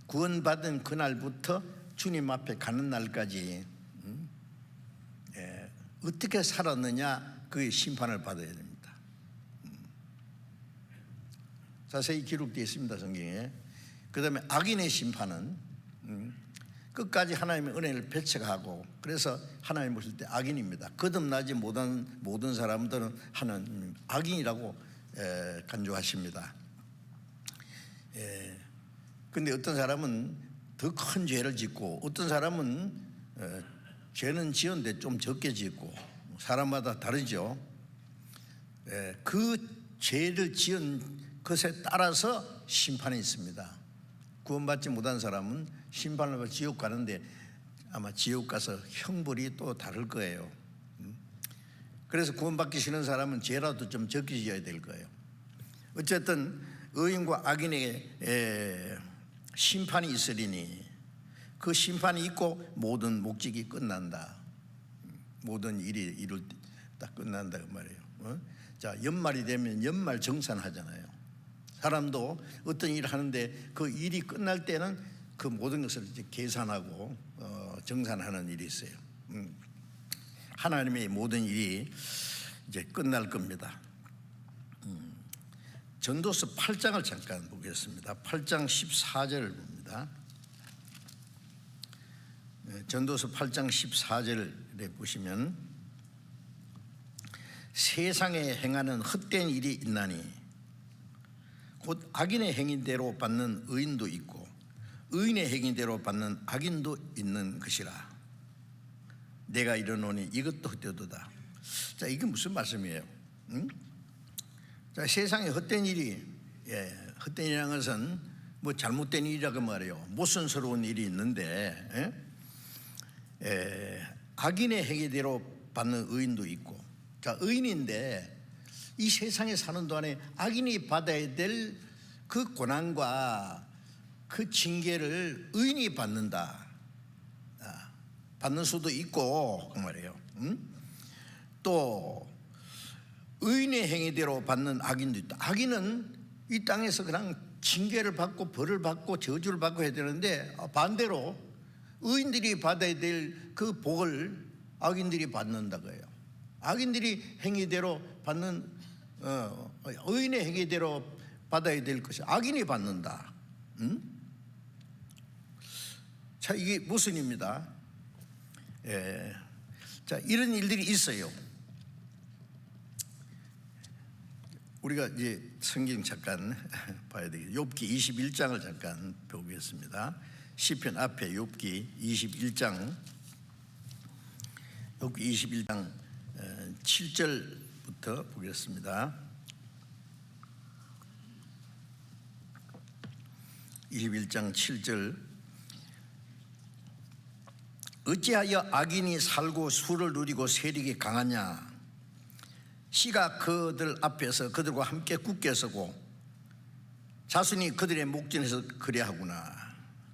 구원받은 그날부터 주님 앞에 가는 날까지 어떻게 살았느냐, 그 심판을 받아야 됩니다. 자세히 기록되어 있습니다, 성경에. 그 다음에 악인의 심판은 끝까지 하나님의 은혜를 배척하고, 그래서 하나님 보실 때 악인입니다. 거듭나지 못한 모든 사람들은 하나님 악인이라고 간주하십니다. 근데 어떤 사람은 더 큰 죄를 짓고, 어떤 사람은 죄는 지었는데 좀 적게 짓고, 사람마다 다르죠. 그 죄를 지은 것에 따라서 심판이 있습니다. 구원받지 못한 사람은 심판을 받아 지옥 가는데 아마 지옥 가서 형벌이 또 다를 거예요. 그래서 구원받기 싫은 사람은 죄라도 좀 적게 지어야 될 거예요. 어쨌든 의인과 악인에게 심판이 있으리니 그 심판이 있고 모든 목적이 끝난다. 모든 일이 이룰 때 딱 끝난다 그 말이에요. 자, 연말이 되면 연말 정산하잖아요. 사람도 어떤 일을 하는데 그 일이 끝날 때는 그 모든 것을 이제 계산하고 정산하는 일이 있어요. 하나님의 모든 일이 이제 끝날 겁니다. 전도서 8장을 잠깐 보겠습니다. 8장 14절을 봅니다. 전도서 8장 14절에 보시면 세상에 행하는 헛된 일이 있나니 곧 악인의 행위대로 받는 의인도 있고 의인의 행위대로 받는 악인도 있는 것이라. 내가 이르노니 이것도 헛되도다. 자, 이게 무슨 말씀이에요? 자, 세상에 헛된 일이, 헛된 일이라는 것은 뭐 잘못된 일이라고 말해요. 모순스러운 일이 있는데, 악인의 행위대로 받는 의인도 있고, 자, 의인인데 이 세상에 사는 동안에 악인이 받아야 될 그 고난과 그 징계를 의인이 받는다. 받는 수도 있고 그 말이에요. 또 의인의 행위대로 받는 악인도 있다. 악인은 이 땅에서 그냥 징계를 받고 벌을 받고 저주를 받고 해야 되는데, 반대로 의인들이 받아야 될 그 복을 악인들이 받는다고요. 악인들이 행위대로 받는 의인의 행위대로 받아야 될 것이 악인이 받는다. 자, 이게 무슨 입니다. 자, 이런 일들이 있어요. 우리가 이제 성경 잠깐 봐야 되겠죠. 욥기 21장을 잠깐 보겠습니다. 시편 앞에 욥기 21장, 욥기 21장 7절부터 보겠습니다. 21장 7절. 어찌하여 악인이 살고 수를 누리고 세력이 강하냐? 씨가 그들 앞에서 그들과 함께 굳게 서고 자손이 그들의 목전에서 그래하구나.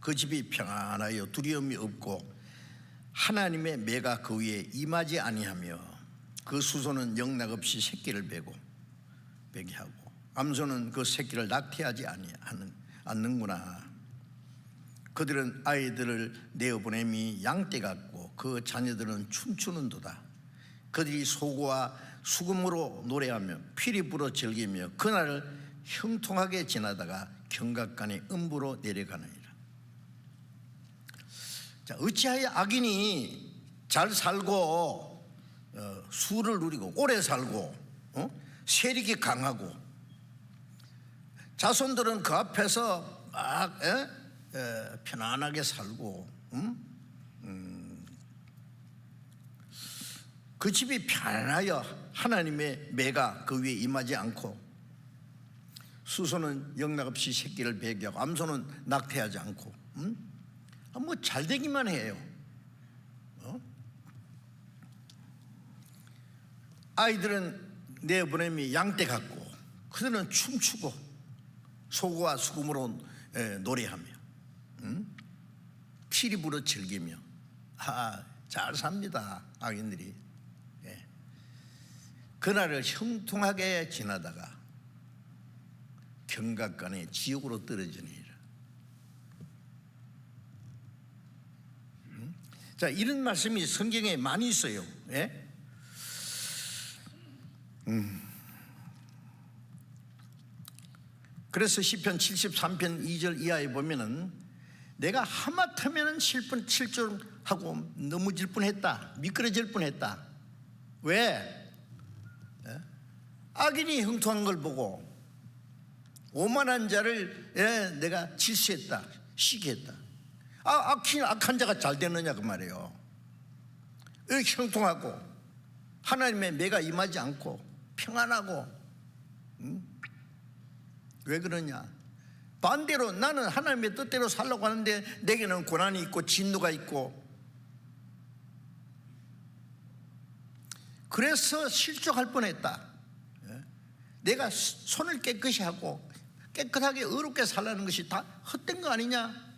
그 집이 평안하여 두려움이 없고 하나님의 매가 그 위에 임하지 아니하며 그 수소는 영락없이 새끼를 베게 하고 암소는 그 새끼를 낙태하지 않는구나. 그들은 아이들을 내어보냄이 양떼 같고 그 자녀들은 춤추는도다. 그들이 소고와 수금으로 노래하며 피리 불어 즐기며 그날을 형통하게 지나다가 경각간에 음부로 내려가느니라. 자, 어찌하여 악인이 잘 살고 수를 누리고 오래 살고 세력이 강하고 자손들은 그 앞에서 막 편안하게 살고 그 집이 편안하여 하나님의 매가 그 위에 임하지 않고 수소는 영락없이 새끼를 베게 하고 암소는 낙태하지 않고 뭐 잘되기만 해요. 아이들은 내보냄이 양떼 같고 그들은 춤추고 소고와 수금으로 노래하며 피리 불어 즐기며 잘 삽니다. 악인들이. 그날을 형통하게 지나다가 경각간에 지옥으로 떨어지니라. 자, 이런 말씀이 성경에 많이 있어요. 그래서 시편 73편 2절 이하에 보면은 내가 하마터면 실존하고 넘어질 뻔했다, 미끄러질 뻔했다. 왜? 악인이 형통한 걸 보고 오만한 자를 내가 질수했다, 시기했다. 악한 자가 잘 되느냐 그 말이에요. 형통하고 하나님의 매가 임하지 않고 평안하고 왜 그러냐? 반대로 나는 하나님의 뜻대로 살려고 하는데 내게는 고난이 있고 진노가 있고 그래서 실족할 뻔했다. 내가 손을 깨끗이 하고 깨끗하게 의롭게 살라는 것이 다 헛된 거 아니냐?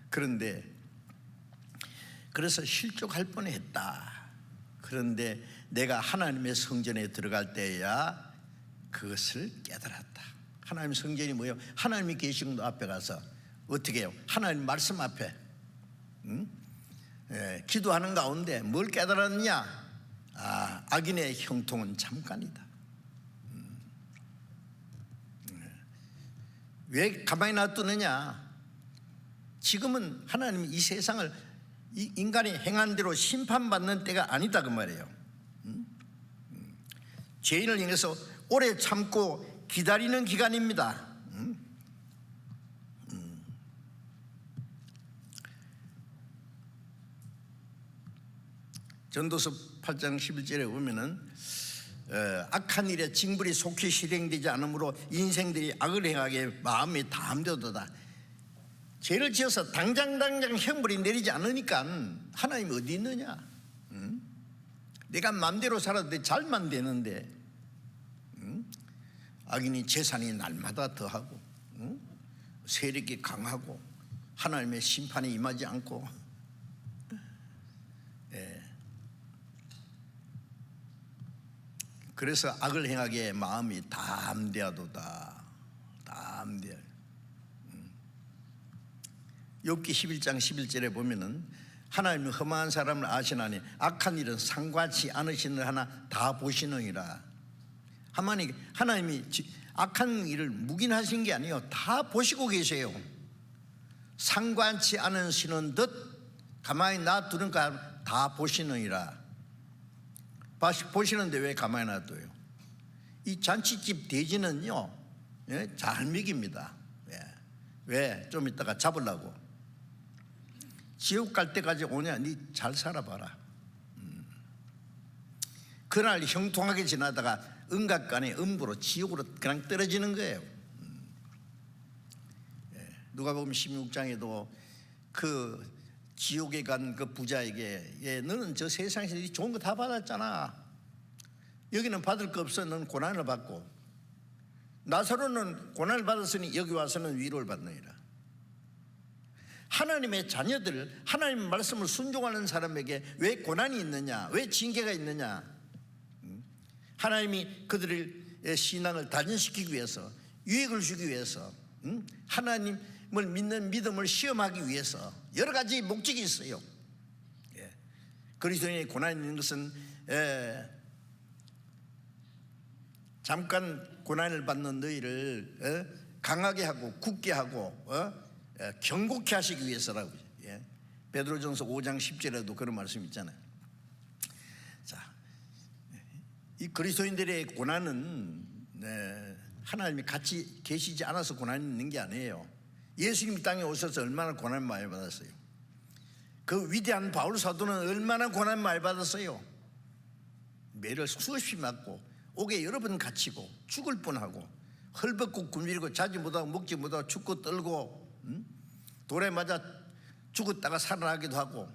그런데 그래서 실족할 뻔했다. 그런데 내가 하나님의 성전에 들어갈 때야 그것을 깨달았다. 하나님 성전이 뭐예요? 하나님이 계신 분 앞에 가서 어떻게 해요? 하나님 말씀 앞에 기도하는 가운데 뭘 깨달았느냐? 악인의 형통은 잠깐이다. 왜 가만히 놔두느냐? 지금은 하나님이 이 세상을 인간이 행한 대로 심판받는 때가 아니다 그 말이에요. 죄인을 향해서 오래 참고 기다리는 기간입니다. 전도서 8장 11절에 보면은 악한 일에 징벌이 속히 실행되지 않으므로 인생들이 악을 행하게 마음이 담대도다. 죄를 지어서 당장 형벌이 내리지 않으니까 하나님이 어디 있느냐? 내가 마음대로 살아도 잘만 되는데 악인이 재산이 날마다 더하고 세력이 강하고 하나님의 심판이 임하지 않고 그래서 악을 행하기에 마음이 담대하도다. 담대. 욥기 11장 11절에 보면은 하나님은 험한 사람을 아시나니 악한 일은 상관치 않으시는 하나 다 보시느니라. 하나님이 악한 일을 묵인하신 게 아니에요. 다 보시고 계세요. 상관치 않으시는 듯 가만히 놔두니까 다 보시느니라. 보시는데 왜 가만히 놔둬요? 이 잔치집 돼지는요 잘 먹입니다. 왜? 좀 이따가 잡으려고. 지옥 갈 때까지 오냐? 니 잘 살아봐라. 그날 형통하게 지나다가 은각간의 음부로 지옥으로 그냥 떨어지는 거예요. 누가복음 16장에도 그 지옥에 간 그 부자에게 너는 저 세상에서 좋은 거 다 받았잖아. 여기는 받을 거 없어. 너는 고난을 받고, 나사로는 고난을 받았으니 여기 와서는 위로를 받느니라. 하나님의 자녀들, 하나님의 말씀을 순종하는 사람에게 왜 고난이 있느냐, 왜 징계가 있느냐? 하나님이 그들의 신앙을 단련시키기 위해서, 유익을 주기 위해서, 하나님을 믿는 믿음을 시험하기 위해서 여러 가지 목적이 있어요. 그리스도인의 고난이 있는 것은 잠깐 고난을 받는 너희를 강하게 하고 굳게 하고 경고케 하시기 위해서라고. 베드로전서 5장 10절에도 그런 말씀 있잖아요. 자, 이 그리스도인들의 고난은 하나님이 같이 계시지 않아서 고난이 있는 게 아니에요. 예수님이 땅에 오셔서 얼마나 고난 많이 받았어요. 그 위대한 바울 사도는 얼마나 고난 많이 받았어요. 매를 수없이 맞고 옥에 여러 번 갇히고 죽을 뻔하고 헐벗고 굶주리고 자지 못하고 먹지 못하고 죽고 떨고 돌에 맞아 죽었다가 살아나기도 하고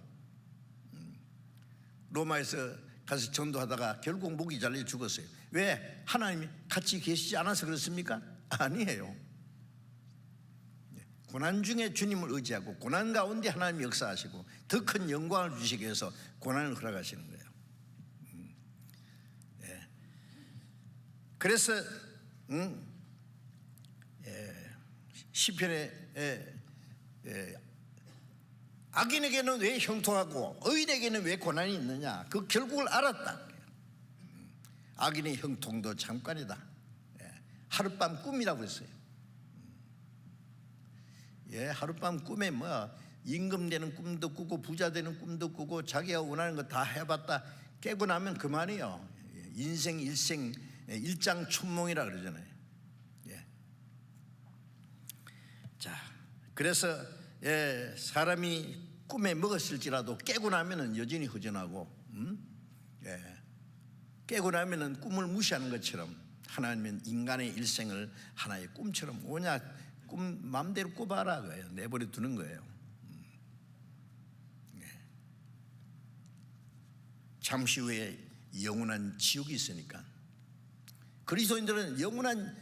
로마에서 가서 전도하다가 결국 목이 잘려 죽었어요. 왜? 하나님이 같이 계시지 않아서 그렇습니까? 아니에요. 고난 중에 주님을 의지하고 고난 가운데 하나님이 역사하시고 더 큰 영광을 주시기 위해서 고난을 허락하시는 거예요. 그래서 시편에 악인에게는 왜 형통하고 의인에게는 왜 고난이 있느냐, 그 결국을 알았다. 악인의 형통도 잠깐이다. 하룻밤 꿈이라고 했어요. 하룻밤 꿈에 뭐 임금 되는 꿈도 꾸고 부자 되는 꿈도 꾸고 자기가 원하는 거 다 해봤다 깨고 나면 그만이에요. 인생 일생 일장춘몽이라 그러잖아요. 자, 그래서 사람이 꿈에 먹었을지라도 깨고 나면은 여전히 허전하고, 깨고 나면은 꿈을 무시하는 것처럼 하나님은 인간의 일생을 하나의 꿈처럼 오냐 꿈 마음대로 꿔봐라 거예요. 내버려 두는 거예요. 잠시 후에 영원한 지옥이 있으니까, 그리스도인들은 영원한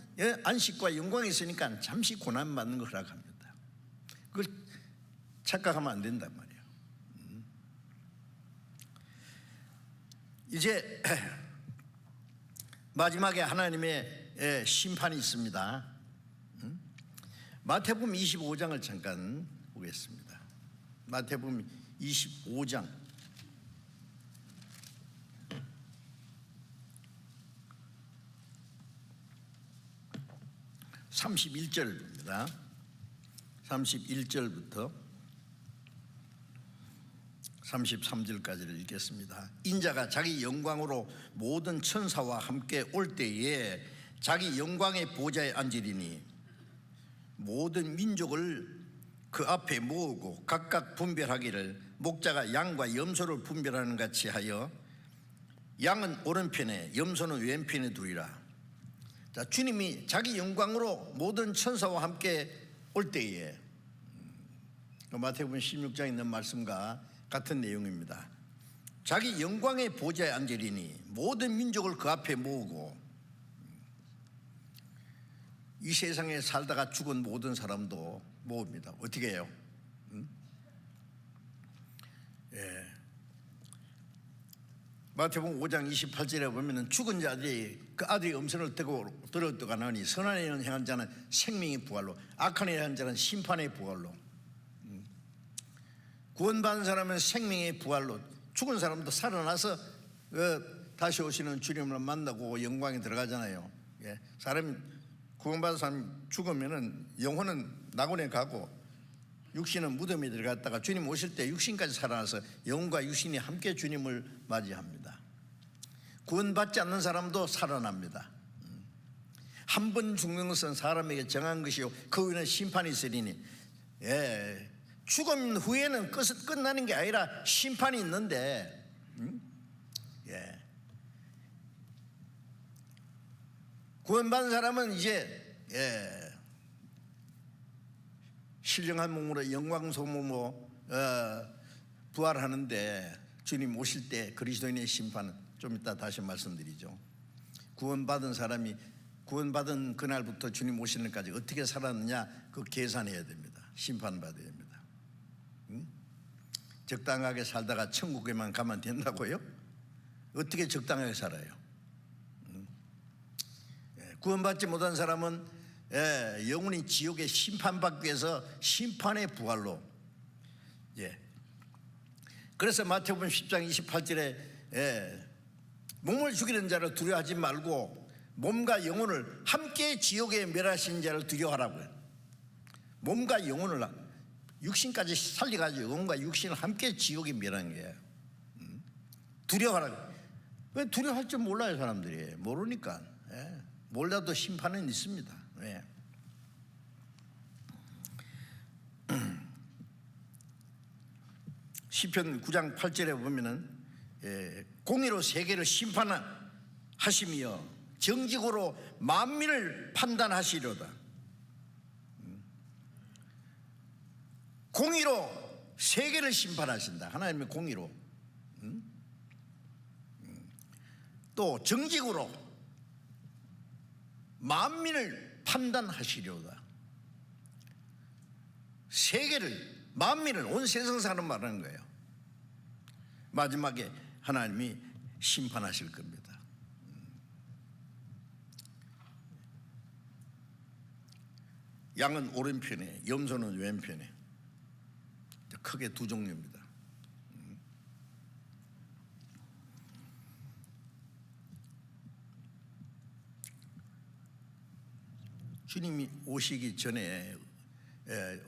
안식과 영광이 있으니까 잠시 고난 받는 걸 허락합니다. 그걸 착각하면 안 된단 말이에요. 이제 마지막에 하나님의 심판이 있습니다. 마태복음 25장을 잠깐 보겠습니다. 마태복음 25장 31절입니다. 31절부터 33절까지를 읽겠습니다. 인자가 자기 영광으로 모든 천사와 함께 올 때에 자기 영광의 보좌에 앉으리니 모든 민족을 그 앞에 모으고 각각 분별하기를 목자가 양과 염소를 분별하는 같이 하여 양은 오른편에 염소는 왼편에 두리라. 자, 주님이 자기 영광으로 모든 천사와 함께 올 때에, 마태복음 16장에 있는 말씀과 같은 내용입니다. 자기 영광의 보좌에 앉으리니 모든 민족을 그 앞에 모으고, 이 세상에 살다가 죽은 모든 사람도 모읍니다. 어떻게 해요? 마태복음 5장 28절에 보면은 죽은 자들이 그 아들의 음성을 들었다가 나니 선한 일을 행한 자는 생명의 부활로, 악한 일을 한 자는 심판의 부활로. 구원받은 사람은 생명의 부활로, 죽은 사람도 살아나서 다시 오시는 주님을 만나고 영광에 들어가잖아요. 사람이 구원받은 사람 죽으면은 영혼은 낙원에 가고 육신은 무덤에 들어갔다가 주님 오실 때 육신까지 살아나서 영과 육신이 함께 주님을 맞이합니다. 구원받지 않는 사람도 살아납니다. 한 번 죽는 것은 사람에게 정한 것이요 그 후에는 심판이 있으리니, 죽음 후에는 끝나는 게 아니라 심판이 있는데, 구원받은 사람은 이제 신령한 몸으로 영광 소모로 부활하는데 주님 오실 때 그리스도인의 심판은 좀 이따 다시 말씀드리죠. 구원받은 사람이 구원받은 그날부터 주님 오시는 까지 어떻게 살았느냐 그 계산해야 됩니다. 심판받아야 됩니다. 적당하게 살다가 천국에만 가면 된다고요? 어떻게 적당하게 살아요? 구원받지 못한 사람은 영원히 지옥에 심판받기 위해서 심판의 부활로, 그래서 마태복음 10장 28절에 몸을 죽이는 자를 두려워하지 말고 몸과 영혼을 함께 지옥에 멸하시는 자를 두려워하라고요. 몸과 영혼을 육신까지 살려가지고 영혼과 육신을 함께 지옥에 멸하는 거예요. 두려워하라고. 왜 두려워할 줄 몰라요 사람들이. 모르니까. 몰라도 심판은 있습니다. 시편 9장 8절에 보면은 공의로 세계를 심판하시며 정직으로 만민을 판단하시려다. 공의로 세계를 심판하신다. 하나님의 공의로. 또 정직으로 만민을 판단하시려다. 세계를, 만민을, 온 세상 사람 말하는 거예요. 마지막에 하나님이 심판하실 겁니다. 양은 오른편에, 염소는 왼편에. 크게 두 종류입니다. 주님이 오시기 전에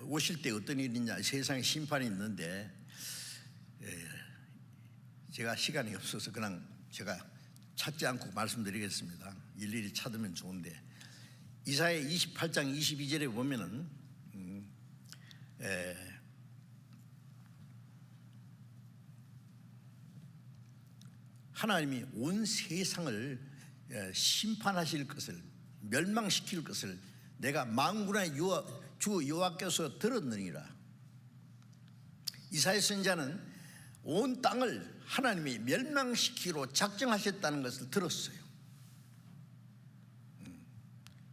오실 때 어떤 일이 있냐, 세상에 심판이 있는데 제가 시간이 없어서 그냥 제가 찾지 않고 말씀드리겠습니다. 일일이 찾으면 좋은데 이사야 28장 22절에 보면은 하나님이 온 세상을 심판하실 것을, 멸망시킬 것을 내가 만군의 주 여호와께서 들었느니라. 이사야 선지자는 온 땅을 하나님이 멸망시키기로 작정하셨다는 것을 들었어요.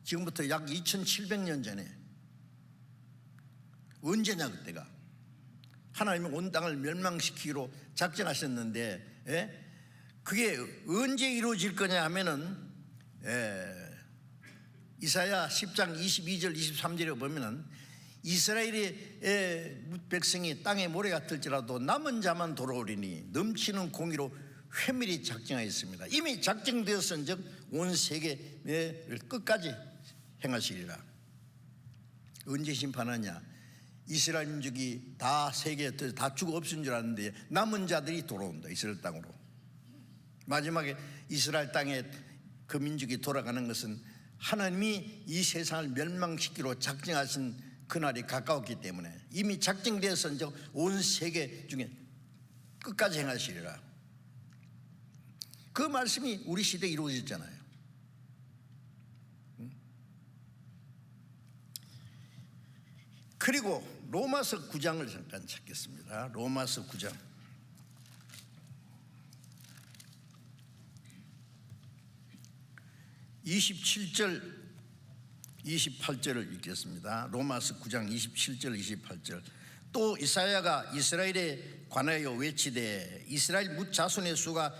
지금부터 약 2700년 전에. 언제냐 그때가. 하나님이 온 땅을 멸망시키기로 작정하셨는데 그게 언제 이루어질 거냐 하면은 이사야 10장 22절 23절에 보면은 이스라엘의 백성이 땅에 모래가 들지라도 남은 자만 돌아오리니 넘치는 공의로 회밀히 작정하였습니다. 이미 작정되었은즉 온 세계를 끝까지 행하시리라. 언제 심판하냐? 이스라엘 민족이 다 세계에 다 죽어 없은 줄 알았는데 남은 자들이 돌아온다. 이스라엘 땅으로. 마지막에 이스라엘 땅에 그 민족이 돌아가는 것은 하나님이 이 세상을 멸망시키기로 작정하신 그날이 가까웠기 때문에 이미 작정되었은즉 온 세계 중에 끝까지 행하시리라. 그 말씀이 우리 시대에 이루어졌잖아요. 그리고 로마서 9장을 잠깐 찾겠습니다. 로마서 9장 27절 28절을 읽겠습니다. 로마서 9장 27절 28절. 또 이사야가 이스라엘에 관하여 외치되 이스라엘 뭇 자손의 수가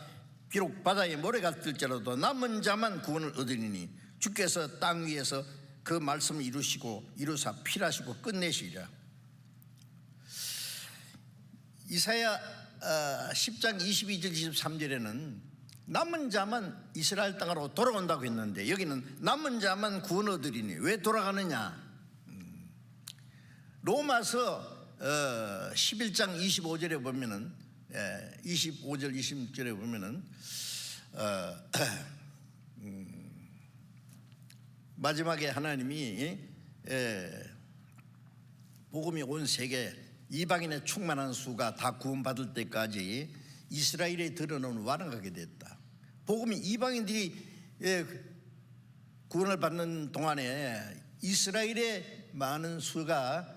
비록 바다에 모래가 뜰지라도 남은 자만 구원을 얻으리니 주께서 땅 위에서 그 말씀을 이루시고 이루사 필하시고 끝내시리라. 이사야 10장 22절 23절에는 남은 자만 이스라엘 땅으로 돌아온다고 했는데 여기는 남은 자만 구원 얻으리니 왜 돌아가느냐? 로마서 11장 25절에 보면은 25절 26절에 보면은 마지막에 하나님이 복음이 온 세계 이방인의 충만한 수가 다 구원받을 때까지 이스라엘에 드러놓은 완악하게 됐다. 복음이 이방인들이 구원을 받는 동안에 이스라엘의 많은 수가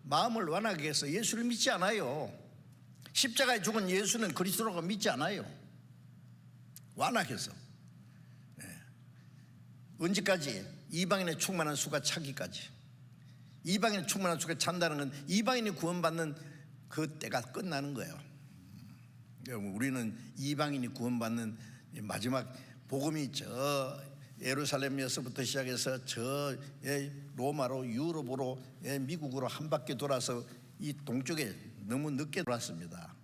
마음을 완하게 해서 예수를 믿지 않아요. 십자가에 죽은 예수는 그리스도라고 믿지 않아요. 완하게 해서. 언제까지? 이방인의 충만한 수가 차기까지. 이방인의 충만한 수가 찬다는 건 이방인이 구원받는 그 때가 끝나는 거예요. 우리는 이방인이 구원받는 마지막 복음이 저 예루살렘에서부터 시작해서 저 로마로 유럽으로 미국으로 한 바퀴 돌아서 이 동쪽에 너무 늦게 돌았습니다.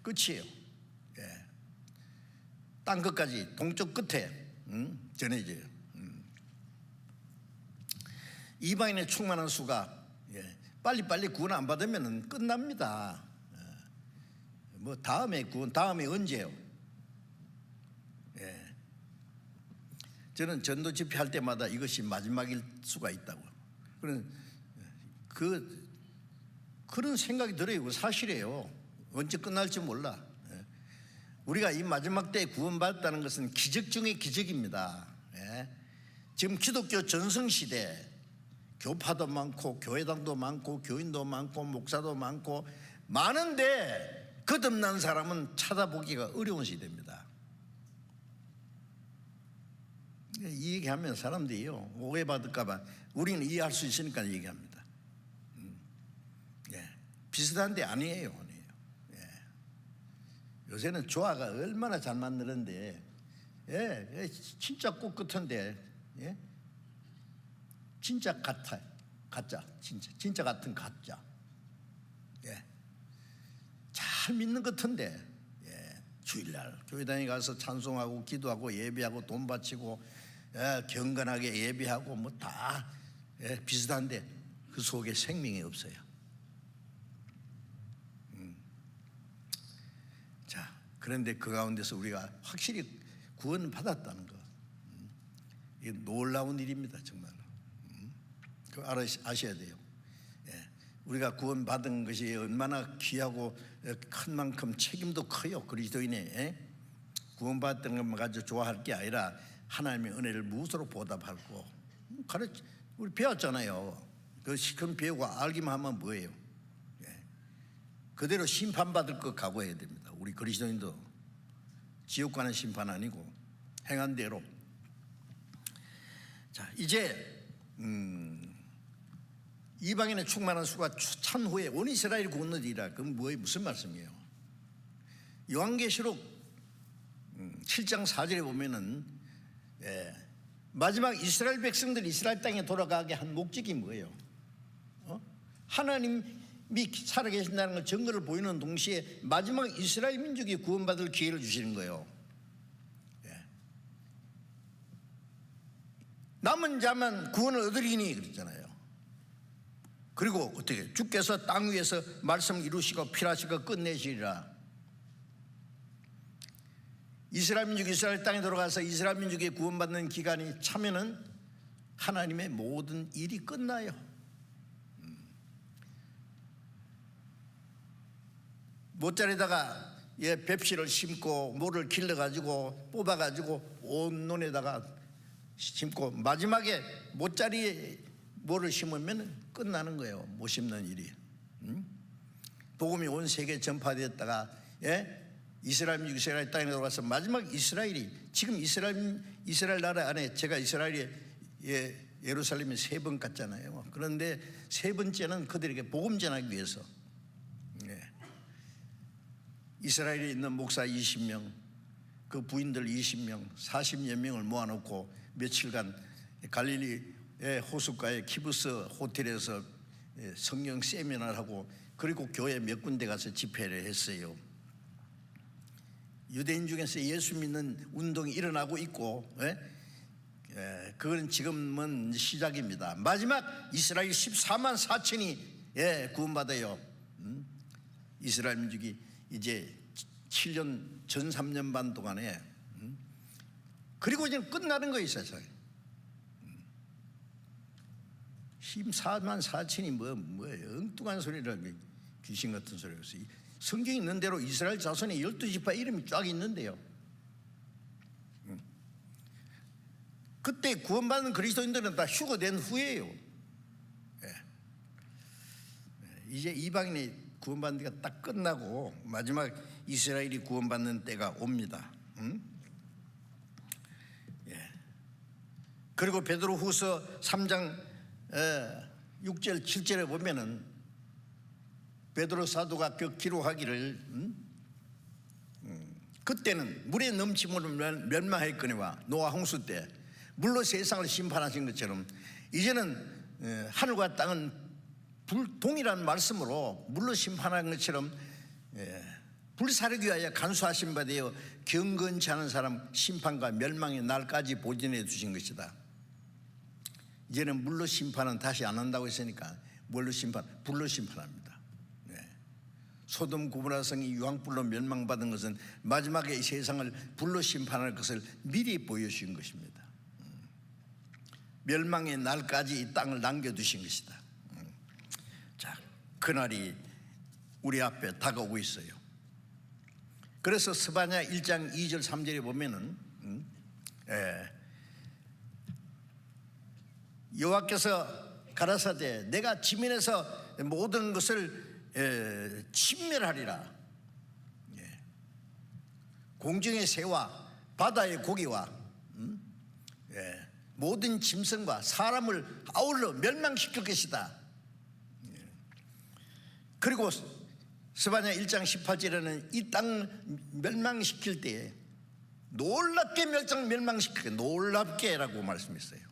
끝이에요. 땅 끝까지 동쪽 끝에 전해져요. 이방인의 충만한 수가 빨리빨리 구원 안 받으면 끝납니다. 뭐 다음에 구원, 다음에 언제요? 저는 전도 집회할 때마다 이것이 마지막일 수가 있다고. 그런 생각이 들어요. 사실이에요. 언제 끝날지 몰라. 우리가 이 마지막 때에 구원받았다는 것은 기적 중의 기적입니다. 지금 기독교 전성시대 교파도 많고 교회당도 많고 교인도 많고 목사도 많고 많은데 거듭난 사람은 찾아보기가 어려운 시대입니다. 이 얘기하면 사람들이요 오해받을까봐 우리는 이해할 수 있으니까 얘기합니다. 비슷한데 아니에요. 요새는 조화가 얼마나 잘 만드는데 진짜 꽃 같은데 진짜 같아. 가짜. 진짜 같은 가짜. 잘 믿는 것 같은데 주일날 교회당에 가서 찬송하고 기도하고 예배하고 돈 바치고 경건하게 예배하고 뭐 다 비슷한데 그 속에 생명이 없어요. 자, 그런데 그 가운데서 우리가 확실히 구원 받았다는 거, 이게 놀라운 일입니다. 정말로. 그거 아셔야 돼요. 우리가 구원 받은 것이 얼마나 귀하고 큰 만큼 책임도 커요. 그리스도인의 구원 받았던 것만 가지고 좋아할 게 아니라 하나님의 은혜를 무엇으로 보답하고 우리 배웠잖아요. 그럼 배우고 알기만 하면 뭐예요? 그대로 심판받을 것 각오해야 됩니다. 우리 그리스도인도 지옥 가는 심판 아니고 행한 대로. 자, 이제 이방인의 충만한 수가 찬 후에 온 이스라엘이 굳느니라. 그건 무슨 말씀이에요? 요한계시록 7장 4절에 보면은 마지막 이스라엘 백성들이 이스라엘 땅에 돌아가게 한 목적이 뭐예요? 하나님이 살아계신다는 걸 증거를 보이는 동시에 마지막 이스라엘 민족이 구원받을 기회를 주시는 거예요. 남은 자만 구원을 얻으리니 그랬잖아요. 그리고 어떻게 주께서 땅 위에서 말씀을 이루시고 필하시고 끝내시리라. 이스라엘 민족이 이스라엘 땅에 들어가서 이스라엘 민족이 구원받는 기간이 차면은 하나님의 모든 일이 끝나요. 모짜리에다가 뱁씨를 심고 모를 길러가지고 뽑아가지고 온 논에다가 심고 마지막에 모짜리에 모를 심으면 끝나는 거예요. 못 심는 일이. 복음이 온 세계에 전파되었다가 이스라엘 민족 이스라엘 땅에 들어가서 마지막 이스라엘이 지금 이스라엘 나라 안에 제가 이스라엘에 예루살렘에 3번 갔잖아요. 그런데 3번째는 그들에게 복음 전하기 위해서 이스라엘에 있는 목사 20명, 그 부인들 20명, 40여 명을 모아놓고 며칠간 갈릴리의 호숫가의 키부스 호텔에서 성경 세미나를 하고 그리고 교회 몇 군데 가서 집회를 했어요. 유대인 중에서 예수 믿는 운동이 일어나고 있고 그건 지금은 시작입니다. 마지막 이스라엘 14만 4천이 구원받아요. 이스라엘 민족이 이제 7년 전 3년 반 동안에 그리고 이제 끝나는 거예요. 세상에 14만 4천이 뭐예요? 엉뚱한 소리라 귀신 같은 소리였어요. 성경에 있는 대로 이스라엘 자손의 12지파 이름이 쫙 있는데요. 그때 구원받은 그리스도인들은 다 휴거된 후예요. 이제 이방인이 구원받는 데가 딱 끝나고 마지막 이스라엘이 구원받는 때가 옵니다. 그리고 베드로후서 3장 6절 7절에 보면은 베드로 사도가 기록하기를 그때는 물에 넘침으로 멸망했거니와 노아 홍수 때 물로 세상을 심판하신 것처럼 이제는 하늘과 땅은 동일한 말씀으로 물로 심판한 것처럼 불사르기 위하여 간수하신 바 되어 경건치 않은 사람 심판과 멸망의 날까지 보존해 두신 것이다. 이제는 물로 심판은 다시 안 한다고 했으니까 뭘로 심판? 불로 심판합니다. 소돔 고모라 성이 유황불로 멸망받은 것은 마지막에 이 세상을 불로 심판할 것을 미리 보여주신 것입니다. 멸망의 날까지 이 땅을 남겨두신 것이다. 자, 그날이 우리 앞에 다가오고 있어요. 그래서 스바냐 1장 2절 3절에 보면은 여호와께서 가라사대 내가 지면에서 모든 것을 침멸하리라. 공중의 새와 바다의 고기와 모든 짐승과 사람을 아울러 멸망시킬 것이다. 그리고 스바냐 1장 18절에는 이 땅 멸망시킬 때에 놀랍게 멸망시킬 놀랍게라고 말씀했어요.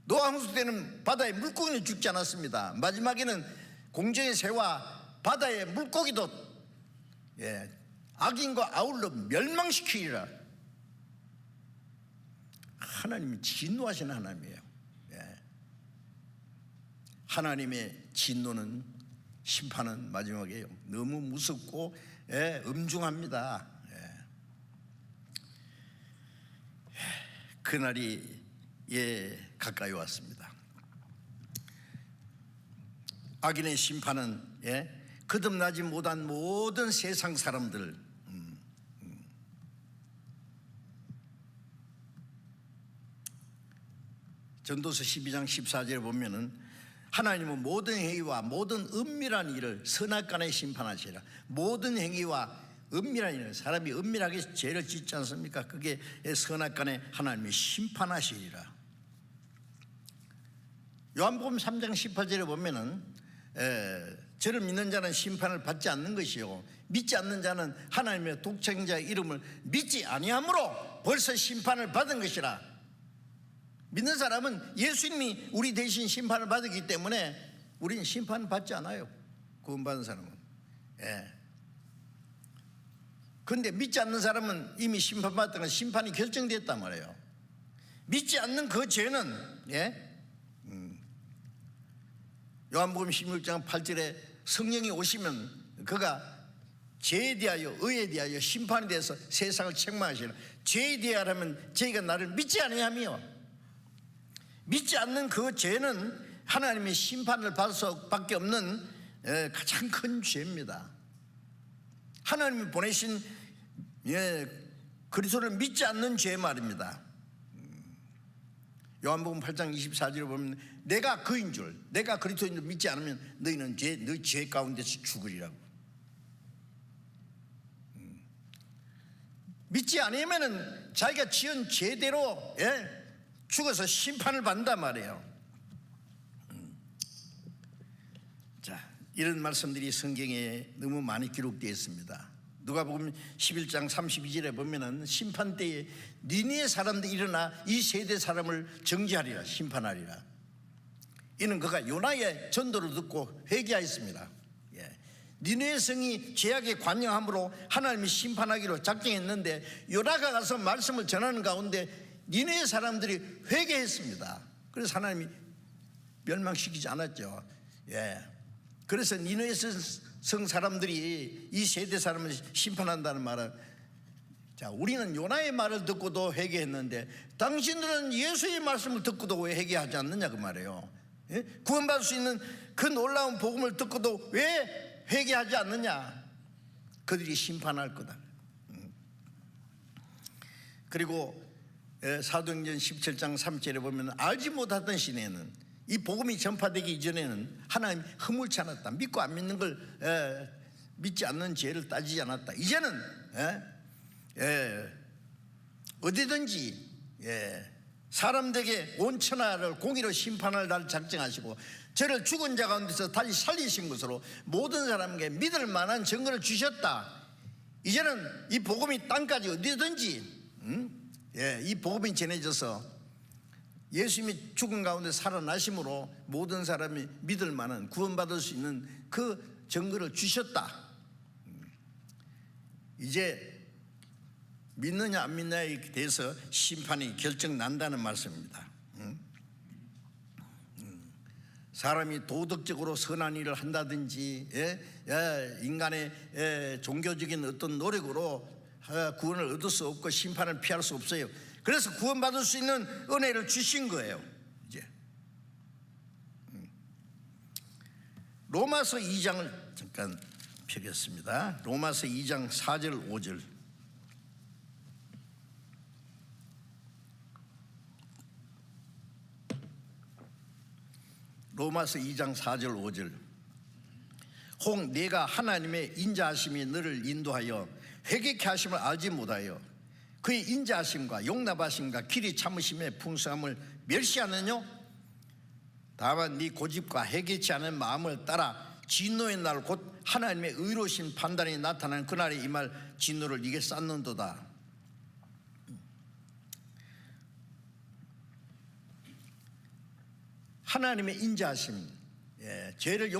노아 홍수 때는 바다의 물고기는 죽지 않았습니다. 마지막에는 공중의 새와 바다의 물고기도 악인과 아울러 멸망시키리라. 하나님이 진노하시는 하나님이에요. 하나님의 진노는 심판은 마지막에 너무 무섭고 엄중합니다. 그날이 가까이 왔습니다. 악인의 심판은 거듭나지 못한 모든 세상 사람들 전도서 12장 14절에 보면은 하나님은 모든 행위와 모든 은밀한 일을 선악간에 심판하시라. 모든 행위와 은밀한 일을 사람이 은밀하게 죄를 짓지 않습니까? 그게 선악간에 하나님이 심판하시리라. 요한복음 3장 18절에 보면은 저를 믿는 자는 심판을 받지 않는 것이요 믿지 않는 자는 하나님의 독생자의 이름을 믿지 아니함으로 벌써 심판을 받은 것이라. 믿는 사람은 예수님이 우리 대신 심판을 받았기 때문에 우리는 심판을 받지 않아요. 구원받은 사람은. 그런데 믿지 않는 사람은 이미 심판받았던 건 심판이 결정됐단 말이에요. 믿지 않는 그 죄는 요한복음 16장 8절에 성령이 오시면 그가 죄에 대하여 의에 대하여 심판에 대해서 세상을 책망하시라. 죄에 대하여라면 저희가 나를 믿지 아니하며 믿지 않는 그 죄는 하나님의 심판을 받을 수밖에 없는 가장 큰 죄입니다. 하나님이 보내신 그리스도를 믿지 않는 죄 말입니다. 요한복음 8장 24절에 보면 내가 그인 줄 내가 그리스도인 줄 믿지 않으면 너희는 너희 죄 가운데서 죽으리라고. 믿지 않으면 자기가 지은 죄대로 죽어서 심판을 받는단 말이에요. 자, 이런 말씀들이 성경에 너무 많이 기록되어 있습니다. 누가복음 11장 32절에 보면은 심판 때에 니느웨 사람들이 일어나 이 세대 사람을 정죄하리라. 심판하리라. 이는 그가 요나의 전도를 듣고 회개하였습니다. 니느웨 성이 죄악에 관영함으로 하나님이 심판하기로 작정했는데 요나가 가서 말씀을 전하는 가운데 니느웨 사람들이 회개했습니다. 그래서 하나님이 멸망시키지 않았죠. 그래서 니느웨 성 사람들이 이 세대 사람을 심판한다는 말은, 자, 우리는 요나의 말을 듣고도 회개했는데 당신들은 예수의 말씀을 듣고도 왜 회개하지 않느냐 그 말이에요. 구원받을 수 있는 그 놀라운 복음을 듣고도 왜 회개하지 않느냐. 그들이 심판할 거다. 그리고 사도행전 17장 3절에 보면 알지 못하던 시내는 이 복음이 전파되기 이전에는 하나님 허물치 않았다. 믿고 안 믿는 걸 믿지 않는 죄를 따지지 않았다. 이제는 어디든지 사람들에게 온 천하를 공의로 심판할 날 작정하시고 저를 죽은 자 가운데서 다시 살리신 것으로 모든 사람에게 믿을 만한 증거를 주셨다. 이제는 이 복음이 땅까지 어디든지 이 복음이 전해져서 예수님이 죽은 가운데 살아나심으로 모든 사람이 믿을 만한 구원받을 수 있는 그 증거를 주셨다. 이제 믿느냐 안 믿느냐에 대해서 심판이 결정난다는 말씀입니다. 사람이 도덕적으로 선한 일을 한다든지 인간의 종교적인 어떤 노력으로 구원을 얻을 수 없고 심판을 피할 수 없어요. 그래서 구원받을 수 있는 은혜를 주신 거예요. 이제 로마서 2장을 잠깐 펴겠습니다. 로마서 2장 4절 5절. 로마서 2장 4절 5절. 혹 네가 하나님의 인자하심이 너를 인도하여 회개케 하심을 알지 못하여 그의 인자하심과 용납하심과 길이 참으심의 풍성함을 멸시하느뇨? 다만 네 고집과 회개치 않은 마음을 따라 진노의 날 곧 하나님의 의로우신 판단이 나타나는 그날에 임할 진노를 네게 쌓는도다. 하나님의 인자하심, 죄인을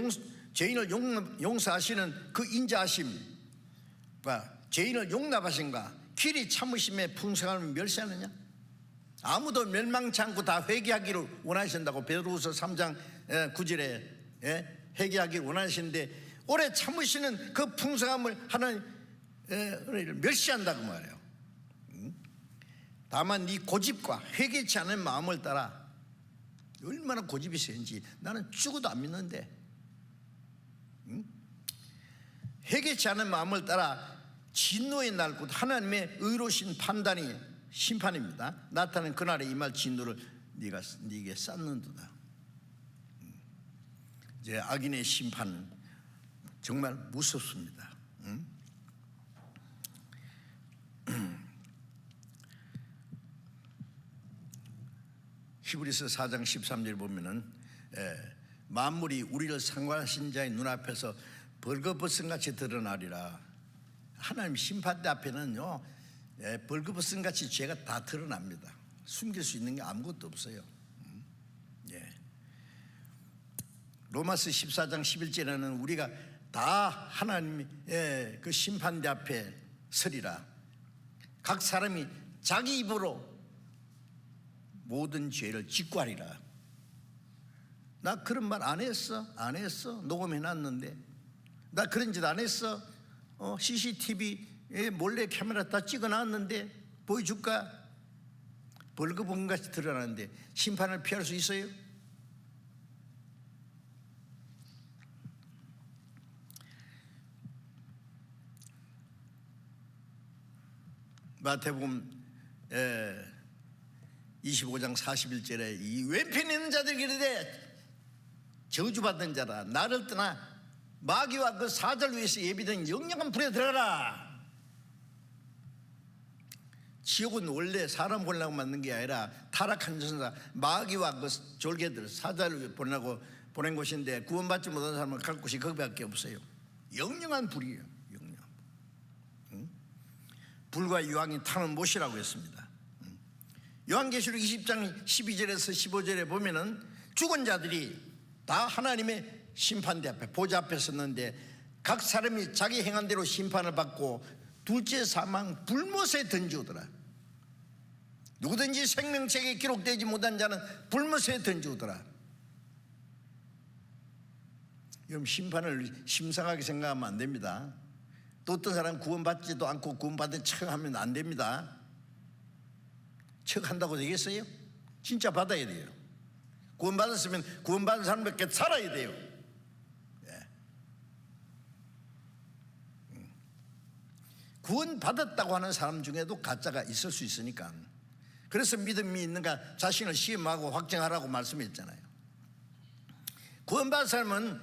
용서하시는 그 인자하심과 죄인을 용납하심과 길이 참으심의 풍성함을 멸시하느냐? 아무도 멸망치 않고 다 회개하기를 원하신다고 베드로후서 3장 9절에 회개하기를 원하시는데 오래 참으시는 그 풍성함을 하나님 멸시한다고 말해요. 다만 네 고집과 회개치 않은 마음을 따라 얼마나 고집이 세는지 나는 죽어도 안 믿는데 회개치 않은 마음을 따라 진노의 날 곧 하나님의 의로우신 판단이 심판입니다. 나타나는 그날에 임할 진노를 네게 쌓는도다. 이제 악인의 심판은 정말 무섭습니다. 히브리서 4장 13절 보면은 만물이 우리를 상관하신 자의 눈앞에서 벌거벗은같이 드러나리라. 하나님 심판대 앞에는요 벌거벗은같이 죄가 다 드러납니다. 숨길 수 있는 게 아무것도 없어요. 로마서 14장 11절에는 우리가 다 하나님의 그 심판대 앞에 서리라. 각 사람이 자기 입으로 모든 죄를 직구하리라. 나 그런 말 안 했어? 안 했어? 녹음해놨는데 나 그런 짓 안 했어? CCTV에 몰래 카메라 다 찍어놨는데 보여줄까? 벌거벗은같이 드러나는데 심판을 피할 수 있어요? 마태복음 25장 41절에 이 왼편에 있는 자들이 이르되 저주받은 자라 나를 떠나 마귀와 그 사자를 위해서 예비된 영영한 불에 들어가라. 지옥은 원래 사람 보내려고 만든 게 아니라 타락한 전사 마귀와 그 졸개들 사자를 보내려고 보낸 곳인데 구원받지 못한 사람은 갈 곳이 거기밖에 없어요. 영영한 불이에요. 영영한 불. 불과 유황이 타는 못이라고 했습니다. 요한계시록 20장 12절에서 15절에 보면은 죽은 자들이 다 하나님의 심판대 앞에 보좌 앞에 섰는데 각 사람이 자기 행한 대로 심판을 받고 둘째 사망 불못에 던지우더라. 누구든지 생명책에 기록되지 못한 자는 불못에 던지우더라. 여러분 심판을 심상하게 생각하면 안 됩니다. 또 어떤 사람 구원받지도 않고 구원받은 척하면 안 됩니다. 척한다고 되겠어요? 진짜 받아야 돼요. 구원받았으면 구원받은 사람밖에 살아야 돼요. 구원받았다고 하는 사람 중에도 가짜가 있을 수 있으니까. 그래서 믿음이 있는가 자신을 시험하고 확증하라고 말씀했잖아요. 구원받은 사람은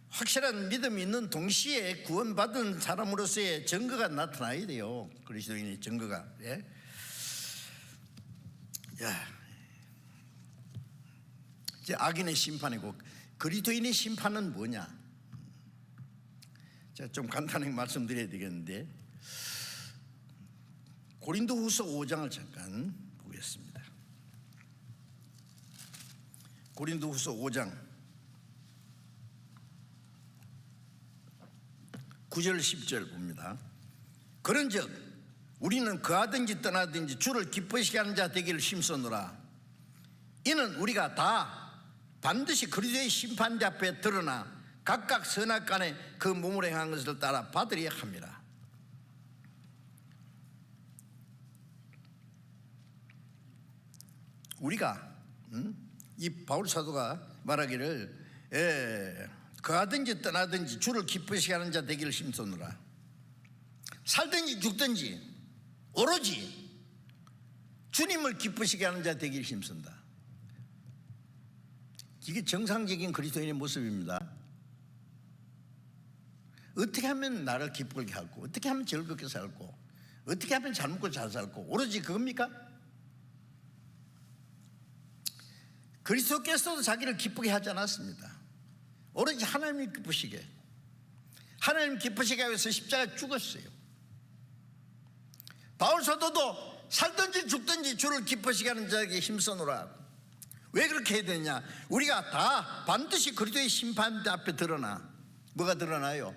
확실한 믿음이 있는 동시에 구원받은 사람으로서의 증거가 나타나야 돼요. 그리스도인의 증거가. 이제 악인의 심판이고 그리스도인의 심판은 뭐냐? 제가 좀 간단하게 말씀드려야 되겠는데, 고린도후서 5장을 잠깐 보겠습니다. 고린도후서 5장 9절 10절 봅니다. 그런즉 우리는 거하든지 떠나든지 주를 기쁘시게 하는 자 되기를 힘쓰노라. 이는 우리가 다 반드시 그리스도의 심판대 앞에 드러나 각각 선악간에 그 몸으로 행한 것을 따라 받으리야 합니다. 우리가 이 바울 사도가 말하기를 거하든지 떠나든지 주를 기쁘시게 하는 자 되기를 힘쓰노라. 살든지 죽든지 오로지 주님을 기쁘시게 하는 자 되기를 힘쓴다. 이게 정상적인 그리스도인의 모습입니다. 어떻게 하면 나를 기쁘게 하고, 어떻게 하면 즐겁게 살고, 어떻게 하면 잘 먹고 잘 살고, 오로지 그겁니까? 그리스도께서도 자기를 기쁘게 하지 않았습니다. 오로지 하나님이 기쁘시게, 하나님 기쁘시게 하기 위해서 십자가에 죽었어요. 바울 사도도 살든지 죽든지 주를 기쁘시게 하는 자에게 힘써노라. 왜 그렇게 해야 되냐? 우리가 다 반드시 그리스도의 심판대 앞에 드러나. 뭐가 드러나요?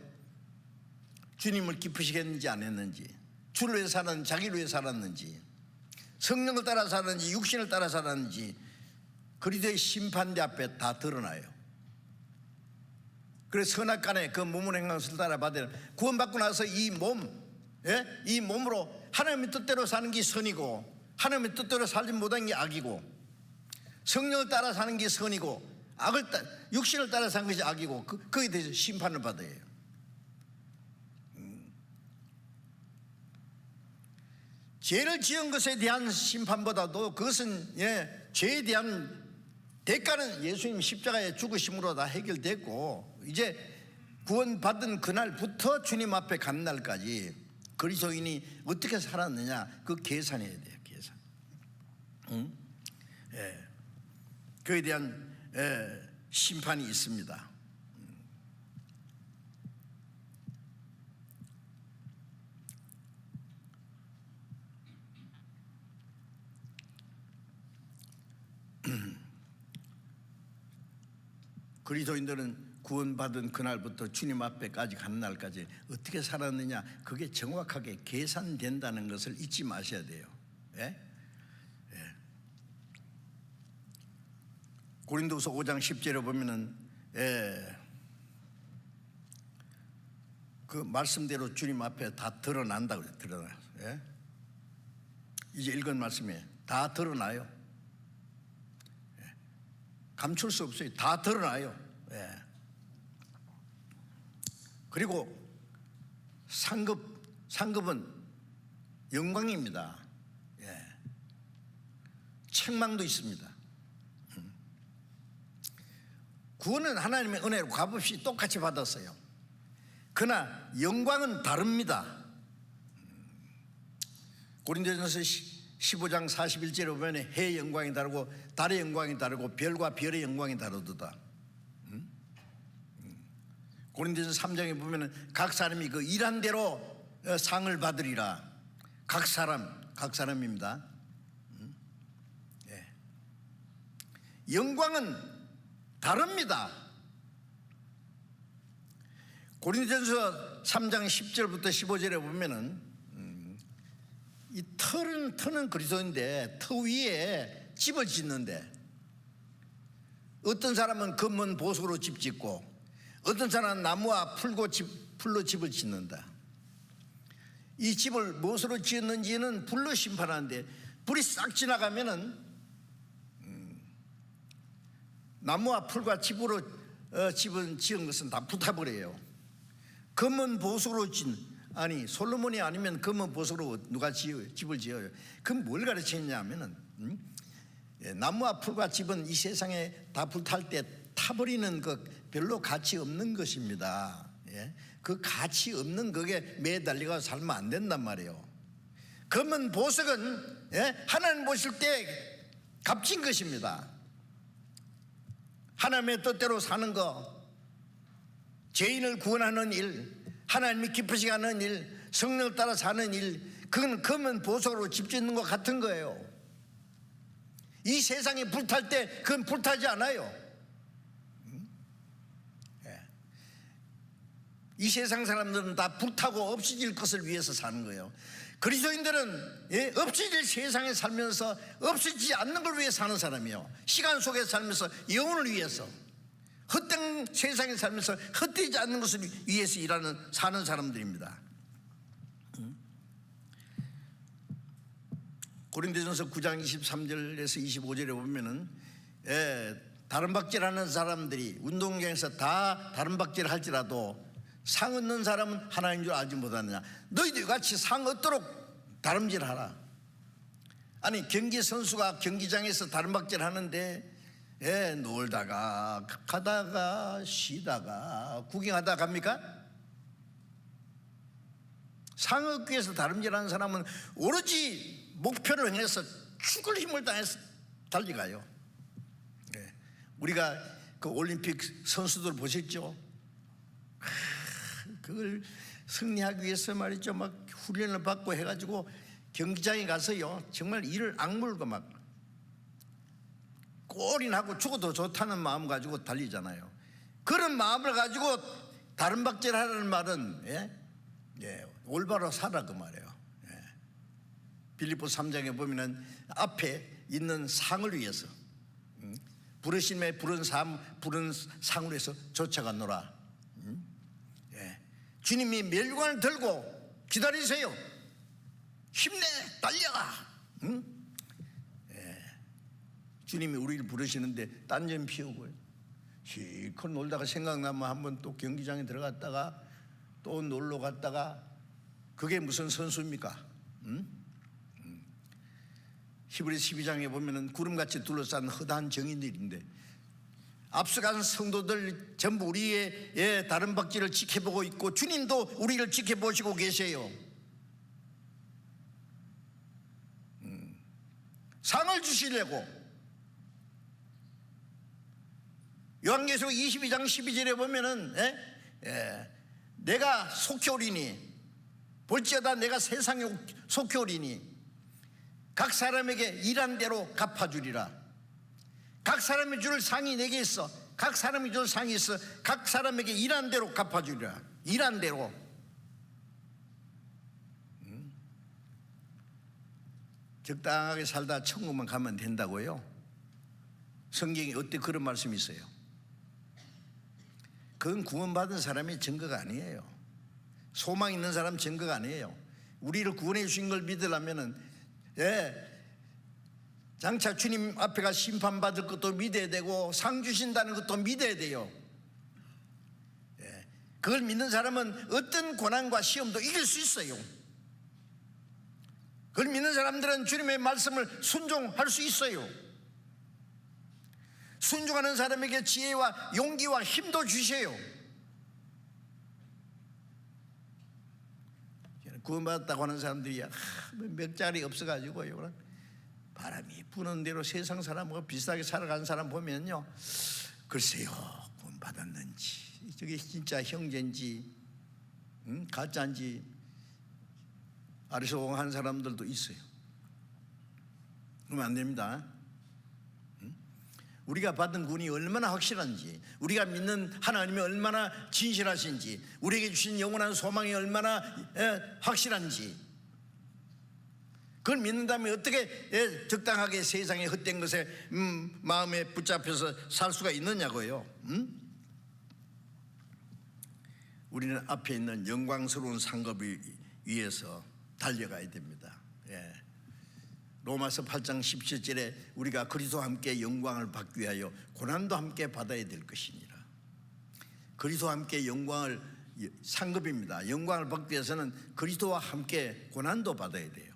주님을 기쁘시게 했는지 안 했는지, 주를 위해 살았는지 자기를 위해 살았는지, 성령을 따라 살았는지 육신을 따라 살았는지 그리스도의 심판대 앞에 다 드러나요. 그래서 선악간에 그 몸을 행한 것을 따라 받으라. 구원받고 나서 이 몸으로 하나님의 뜻대로 사는 게 선이고, 하나님의 뜻대로 살지 못한 게 악이고, 성령을 따라 사는 게 선이고, 육신을 따라 사는 것이 악이고, 거기에 대해서 심판을 받아야 해요. 죄를 지은 것에 대한 심판보다도 그것은 죄에 대한 대가는 예수님 십자가에 죽으심으로 다 해결됐고, 이제 구원받은 그날부터 주님 앞에 간 날까지 그리스도인이 어떻게 살았느냐, 그 계산해야 돼요. 계산. 그에 대한 심판이 있습니다. 그리스도인들은 구원받은 그날부터 주님 앞에까지 가는 날까지 어떻게 살았느냐, 그게 정확하게 계산된다는 것을 잊지 마셔야 돼요. 고린도서 5장 10절에 보면은 그 말씀대로 주님 앞에 다 드러난다고 그래요. 드러나요. 이제 읽은 말씀에 다 드러나요. 감출 수 없어요. 다 드러나요. 그리고 상급은 영광입니다. 책망도 있습니다. 구원은 하나님의 은혜로 값없이 똑같이 받았어요. 그러나 영광은 다릅니다. 고린도전서 15장 41절에 보면 해의 영광이 다르고 달의 영광이 다르고 별과 별의 영광이 다르도다. 고린도전서 3장에 보면 각 사람이 그 일한 대로 상을 받으리라. 각 사람입니다. 영광은 다릅니다. 고린도전서 3장 10절부터 15절에 보면은 이 터는 그리스도인데 터 위에 집을 짓는데, 어떤 사람은 금은 보석으로 집 짓고, 어떤 사람은 나무와 풀로 집을 짓는다. 이 집을 무엇으로 지었는지는 불로 심판하는데, 불이 싹 지나가면은 나무와 풀과 집으로 집은 지은 것은 다 불타버려요. 금은 보석으로 솔로몬이 아니면 금은 보석으로 누가 집을 지어요? 그럼 뭘 가르치느냐 하면은 나무와 풀과 집은 이 세상에 다 불탈 때 타버리는 그 별로 가치 없는 것입니다. 예? 그 가치 없는 그게 매달리고 살면 안 된단 말이에요. 검은 보석은 하나님 보실 때 값진 것입니다. 하나님의 뜻대로 사는 거, 죄인을 구원하는 일, 하나님이 기쁘시게 하는 일, 성령을 따라 사는 일, 그건 검은 보석으로 집 짓는 것 같은 거예요. 이 세상이 불탈 때 그건 불타지 않아요. 이 세상 사람들은 다 불타고 없어질 것을 위해서 사는 거예요. 그리스도인들은 없어질 세상에 살면서 없어지지 않는 걸 위해 사는 사람이에요. 시간 속에 살면서 영혼을 위해서, 헛된 세상에 살면서 헛되지 않는 것을 위해서 사는 사람들입니다. 고린도전서 9장 23절에서 25절에 보면은 다른박질하는 사람들이 운동장에서 다 다른박질 할지라도 상 얻는 사람은 하나님인 줄 알지 못하느냐. 너희들 같이 상 얻도록 다름질하라. 아니, 경기 선수가 경기장에서 다른박질 하는데 놀다가 가다가 쉬다가 구경하다 갑니까? 상 얻기 위해서 다름질하는 사람은 오로지 목표를 향해서 죽을 힘을 다해서 달려가요. 우리가 그 올림픽 선수들 보셨죠? 그걸 승리하기 위해서 말이죠, 막 훈련을 받고 해가지고 경기장에 가서요 정말 이를 악물고 막 골인하고 죽어도 좋다는 마음 가지고 달리잖아요. 그런 마음을 가지고 다른박질하라는 말은 올바로 살아 그 말이에요. 빌립보 3장에 보면은 앞에 있는 상을 위해서, 부르심에 부른 상을 위해서 쫓아가노라. 주님이 멸관을 들고 기다리세요. 힘내, 달려가. 주님이 우리를 부르시는데 딴전 피우고요, 실컷 놀다가 생각나면 한번 또 경기장에 들어갔다가 또 놀러 갔다가, 그게 무슨 선수입니까? 히브리서 12장에 보면은 구름같이 둘러싼 허다한 정인들인데 앞서간 성도들 전부 우리의 다른 박질을 지켜보고 있고 주님도 우리를 지켜보시고 계세요. 상을 주시려고. 요한계시록 22장 12절에 보면은 내가 속히 오리니 볼지어다 내가 세상에 속히 오리니 각 사람에게 일한 대로 갚아주리라. 각 사람이 줄 상이 내게 있어. 각 사람이 줄 상이 있어. 각 사람에게 일한 대로 갚아주리라. 일한 대로. 적당하게 살다 천국만 가면 된다고요? 성경에 어떻게 그런 말씀이 있어요? 그건 구원받은 사람의 증거가 아니에요. 소망 있는 사람 증거가 아니에요. 우리를 구원해 주신 걸 믿으려면은 장차 주님 앞에가 심판받을 것도 믿어야 되고 상 주신다는 것도 믿어야 돼요. 그걸 믿는 사람은 어떤 고난과 시험도 이길 수 있어요. 그걸 믿는 사람들은 주님의 말씀을 순종할 수 있어요. 순종하는 사람에게 지혜와 용기와 힘도 주세요. 구원받았다고 하는 사람들이 몇 자리 없어가지고요, 바람이 부는 대로 세상 사람하고 비슷하게 살아가는 사람 보면요, 글쎄요, 구원받았는지 저게 진짜 형제인지 가짜인지 아리송한 사람들도 있어요. 그러면 안 됩니다. 우리가 받은 구원이 얼마나 확실한지, 우리가 믿는 하나님이 얼마나 진실하신지, 우리에게 주신 영원한 소망이 얼마나 확실한지, 그걸 믿는다면 어떻게 적당하게 세상의 헛된 것에 마음에 붙잡혀서 살 수가 있느냐고요. 우리는 앞에 있는 영광스러운 상급을 위해서 달려가야 됩니다. 로마서 8장 17절에 우리가 그리스도와 함께 영광을 받기 위하여 고난도 함께 받아야 될 것이니라. 그리스도와 함께 영광을, 상급입니다. 영광을 받기 위해서는 그리스도와 함께 고난도 받아야 돼요.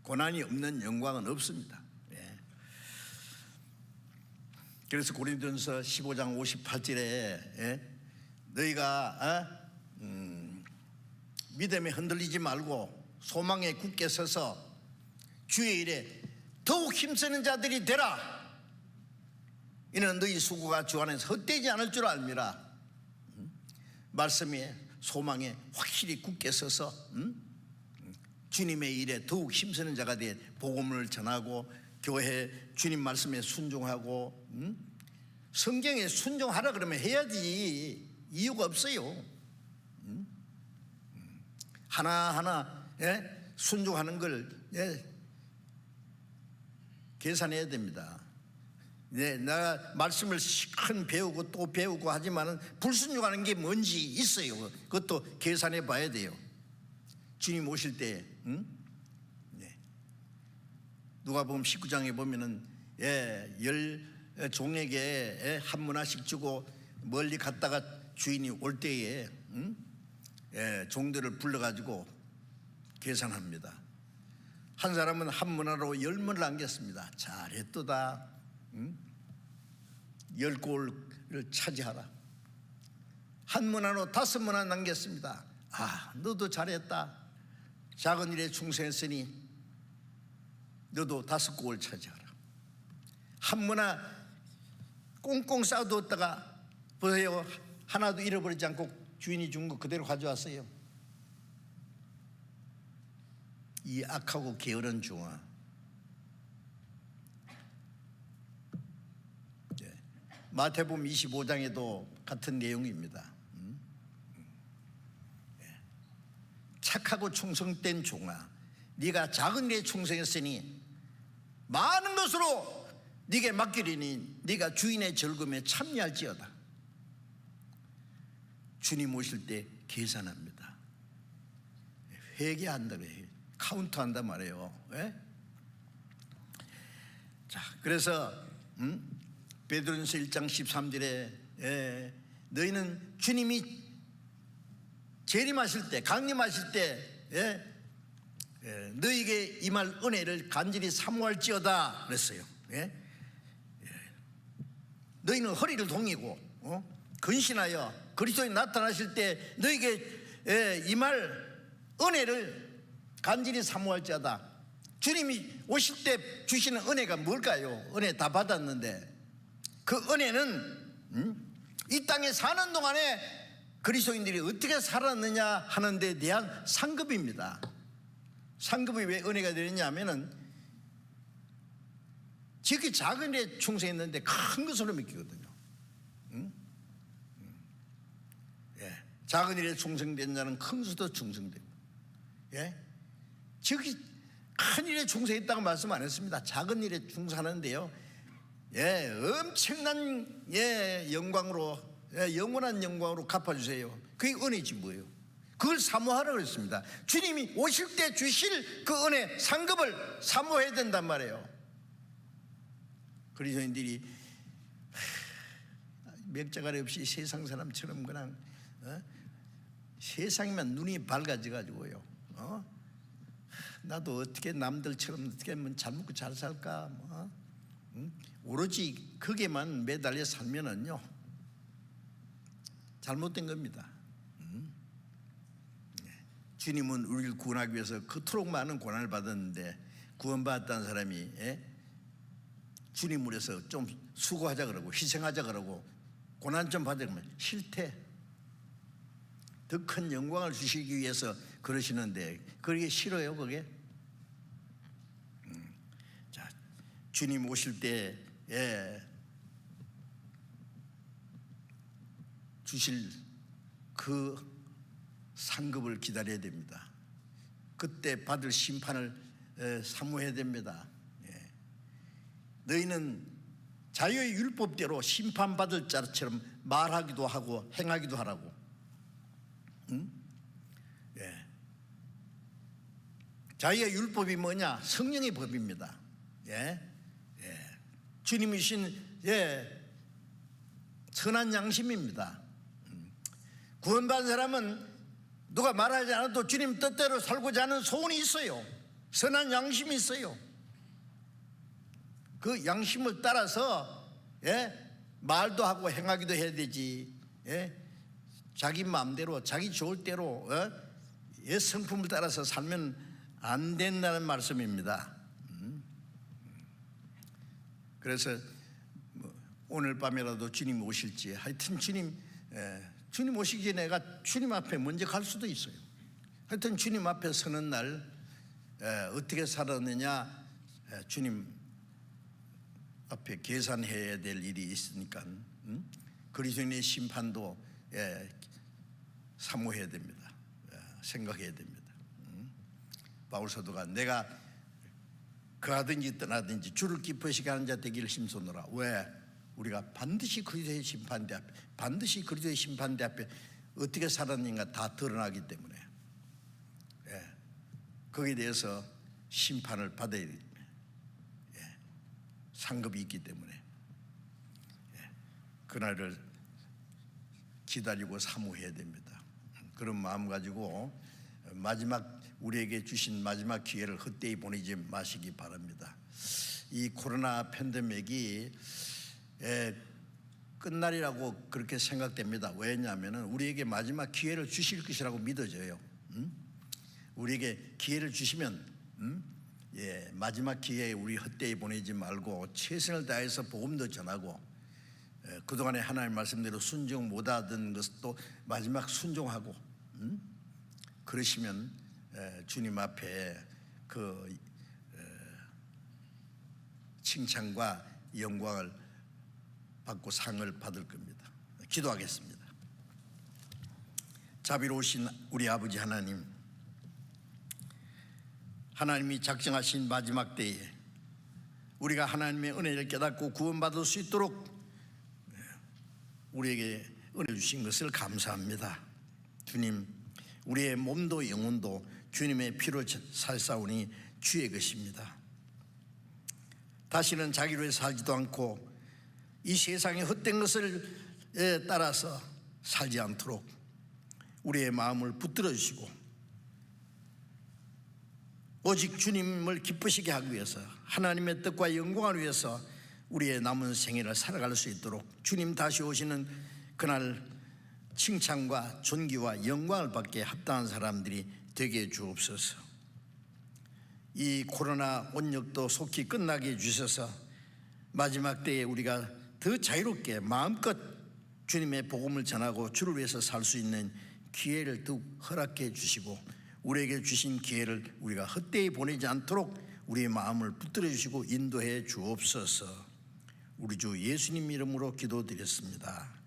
고난이 없는 영광은 없습니다. 그래서 고린도전서 15장 58절에 너희가 믿음에 흔들리지 말고 소망에 굳게 서서 주의 일에 더욱 힘쓰는 자들이 되라. 이는 너희 수고가 주 안에서 헛되지 않을 줄 알미라. 말씀에 소망에 확실히 굳게 서서 주님의 일에 더욱 힘쓰는 자가 돼 복음을 전하고 교회 주님 말씀에 순종하고 성경에 순종하라 그러면 해야지. 이유가 없어요. 하나하나 순종하는 걸 계산해야 됩니다. 내가 말씀을 시큰 배우고 또 배우고 하지만은 불순종하는 게 뭔지 있어요. 그것도 계산해 봐야 돼요. 주님 오실 때 누가복음 19장에 보면은 열 종에게 한 문화씩 주고 멀리 갔다가 주인이 올 때에 종들을 불러가지고 계산합니다. 한 사람은 한 문화로 10문을 남겼습니다. 잘했도다. 10골을 차지하라. 한 문화로 5문화 남겼습니다. 아, 너도 잘했다. 작은 일에 충성했으니 너도 5골을 차지하라. 한 문화 꽁꽁 싸두었다가 보세요. 하나도 잃어버리지 않고 주인이 준 거 그대로 가져왔어요. 이 악하고 게으른 종아. 마태복음 25장에도 같은 내용입니다. 착하고 충성된 종아, 네가 작은 일에 충성했으니 많은 것으로 네게 맡기리니 네가 주인의 즐거움에 참여할지어다. 주님 오실 때 계산합니다. 회개한다고 해요. 카운트한단 말이에요. 자, 그래서 베드로전서 1장 13절에 너희는 주님이 재림하실 때, 강림하실 때 너희에게 임할 은혜를 간절히 사모할지어다 그랬어요. 너희는 허리를 동이고 근신하여 그리스도에 나타나실 때 너희에게 임할 은혜를 간절히 사모할지어다. 주님이 오실 때 주시는 은혜가 뭘까요? 은혜 다 받았는데 그 은혜는 이 땅에 사는 동안에 그리스도인들이 어떻게 살았느냐 하는 데 대한 상급입니다. 상급이 왜 은혜가 되느냐 하면은 지극히 작은 일에 충성했는데 큰 것으로 믿기거든요. 작은 일에 충성된 자는 큰 것도 충성되고, 지극히 큰 일에 충성했다고 말씀 안 했습니다. 작은 일에 충성하는데요, 엄청난 영광으로, 영원한 영광으로 갚아주세요. 그게 은혜지 뭐예요. 그걸 사모하라 그랬습니다. 주님이 오실 때 주실 그 은혜 상급을 사모해야 된단 말이에요. 그리스도인들이 맥자가리 없이 세상 사람처럼 그냥 세상이면 눈이 밝아져가지고요, 나도 어떻게 남들처럼 어떻게 하면 잘 먹고 잘 살까, 오로지 거기에만 매달려 살면은요 잘못된 겁니다. 주님은 우리를 구원하기 위해서 그토록 많은 고난을 받았는데 구원받았다는 사람이 주님을 위해서 좀 수고하자 그러고 희생하자 그러고 고난 좀 받으면 싫대. 더 큰 영광을 주시기 위해서 그러시는데 그게 싫어요, 그게? 자, 주님 오실 때 주실 그 상급을 기다려야 됩니다. 그때 받을 심판을 사모해야 됩니다. 너희는 자유의 율법대로 심판받을 자처럼 말하기도 하고 행하기도 하라고. 자유의 율법이 뭐냐? 성령의 법입니다. 주님이신 선한 양심입니다. 구원받은 사람은 누가 말하지 않아도 주님 뜻대로 살고자 하는 소원이 있어요. 선한 양심이 있어요. 그 양심을 따라서 말도 하고 행하기도 해야 되지. 자기 마음대로 자기 좋을 대로 성품을 따라서 살면 안 된다는 말씀입니다. 그래서 오늘 밤이라도 주님 오실지, 하여튼 주님 오시기 전에 내가 주님 앞에 먼저 갈 수도 있어요. 하여튼 주님 앞에 서는 날 어떻게 살았느냐, 주님 앞에 계산해야 될 일이 있으니까 그리스도인의 심판도 사모해야 됩니다. 생각해야 됩니다. 바울 사도가 내가 가든지 떠나든지 주를 기쁘시게 하는 자 되기를 힘쓰노라. 왜? 우리가 반드시 그리스도의 심판대 앞에, 반드시 그리스도의 심판대 앞에 어떻게 살았는가 다 드러나기 때문에 거기에 대해서 심판을 받아야 됩니다. 상급이 있기 때문에 그날을 기다리고 사모해야 됩니다. 그런 마음 가지고 마지막 우리에게 주신 마지막 기회를 헛되이 보내지 마시기 바랍니다. 이 코로나 팬데믹이 끝날이라고 그렇게 생각됩니다. 왜냐하면 우리에게 마지막 기회를 주실 것이라고 믿어져요. 우리에게 기회를 주시면 마지막 기회에 우리 헛되이 보내지 말고 최선을 다해서 복음도 전하고 그동안에 하나님 말씀대로 순종 못하던 것도 마지막 순종하고 그러시면 주님 앞에 그 칭찬과 영광을 받고 상을 받을 겁니다. 기도하겠습니다. 자비로우신 우리 아버지 하나님, 하나님이 작정하신 마지막 때에 우리가 하나님의 은혜를 깨닫고 구원받을 수 있도록 우리에게 은혜 주신 것을 감사합니다. 주님, 우리의 몸도 영혼도 주님의 피로 살사오니 주의 것입니다. 다시는 자기로 해 살지도 않고 이 세상의 헛된 것을 따라서 살지 않도록 우리의 마음을 붙들어 주시고 오직 주님을 기쁘시게 하기 위해서 하나님의 뜻과 영광을 위해서 우리의 남은 생애를 살아갈 수 있도록 주님 다시 오시는 그날 칭찬과 존귀와 영광을 받게 합당한 사람들이 되게 해 주옵소서. 이 코로나 온역도 속히 끝나게 해주셔서 마지막 때에 우리가 더 자유롭게 마음껏 주님의 복음을 전하고 주를 위해서 살 수 있는 기회를 더 허락해 주시고 우리에게 주신 기회를 우리가 헛되이 보내지 않도록 우리의 마음을 붙들어 주시고 인도해 주옵소서. 우리 주 예수님 이름으로 기도드렸습니다.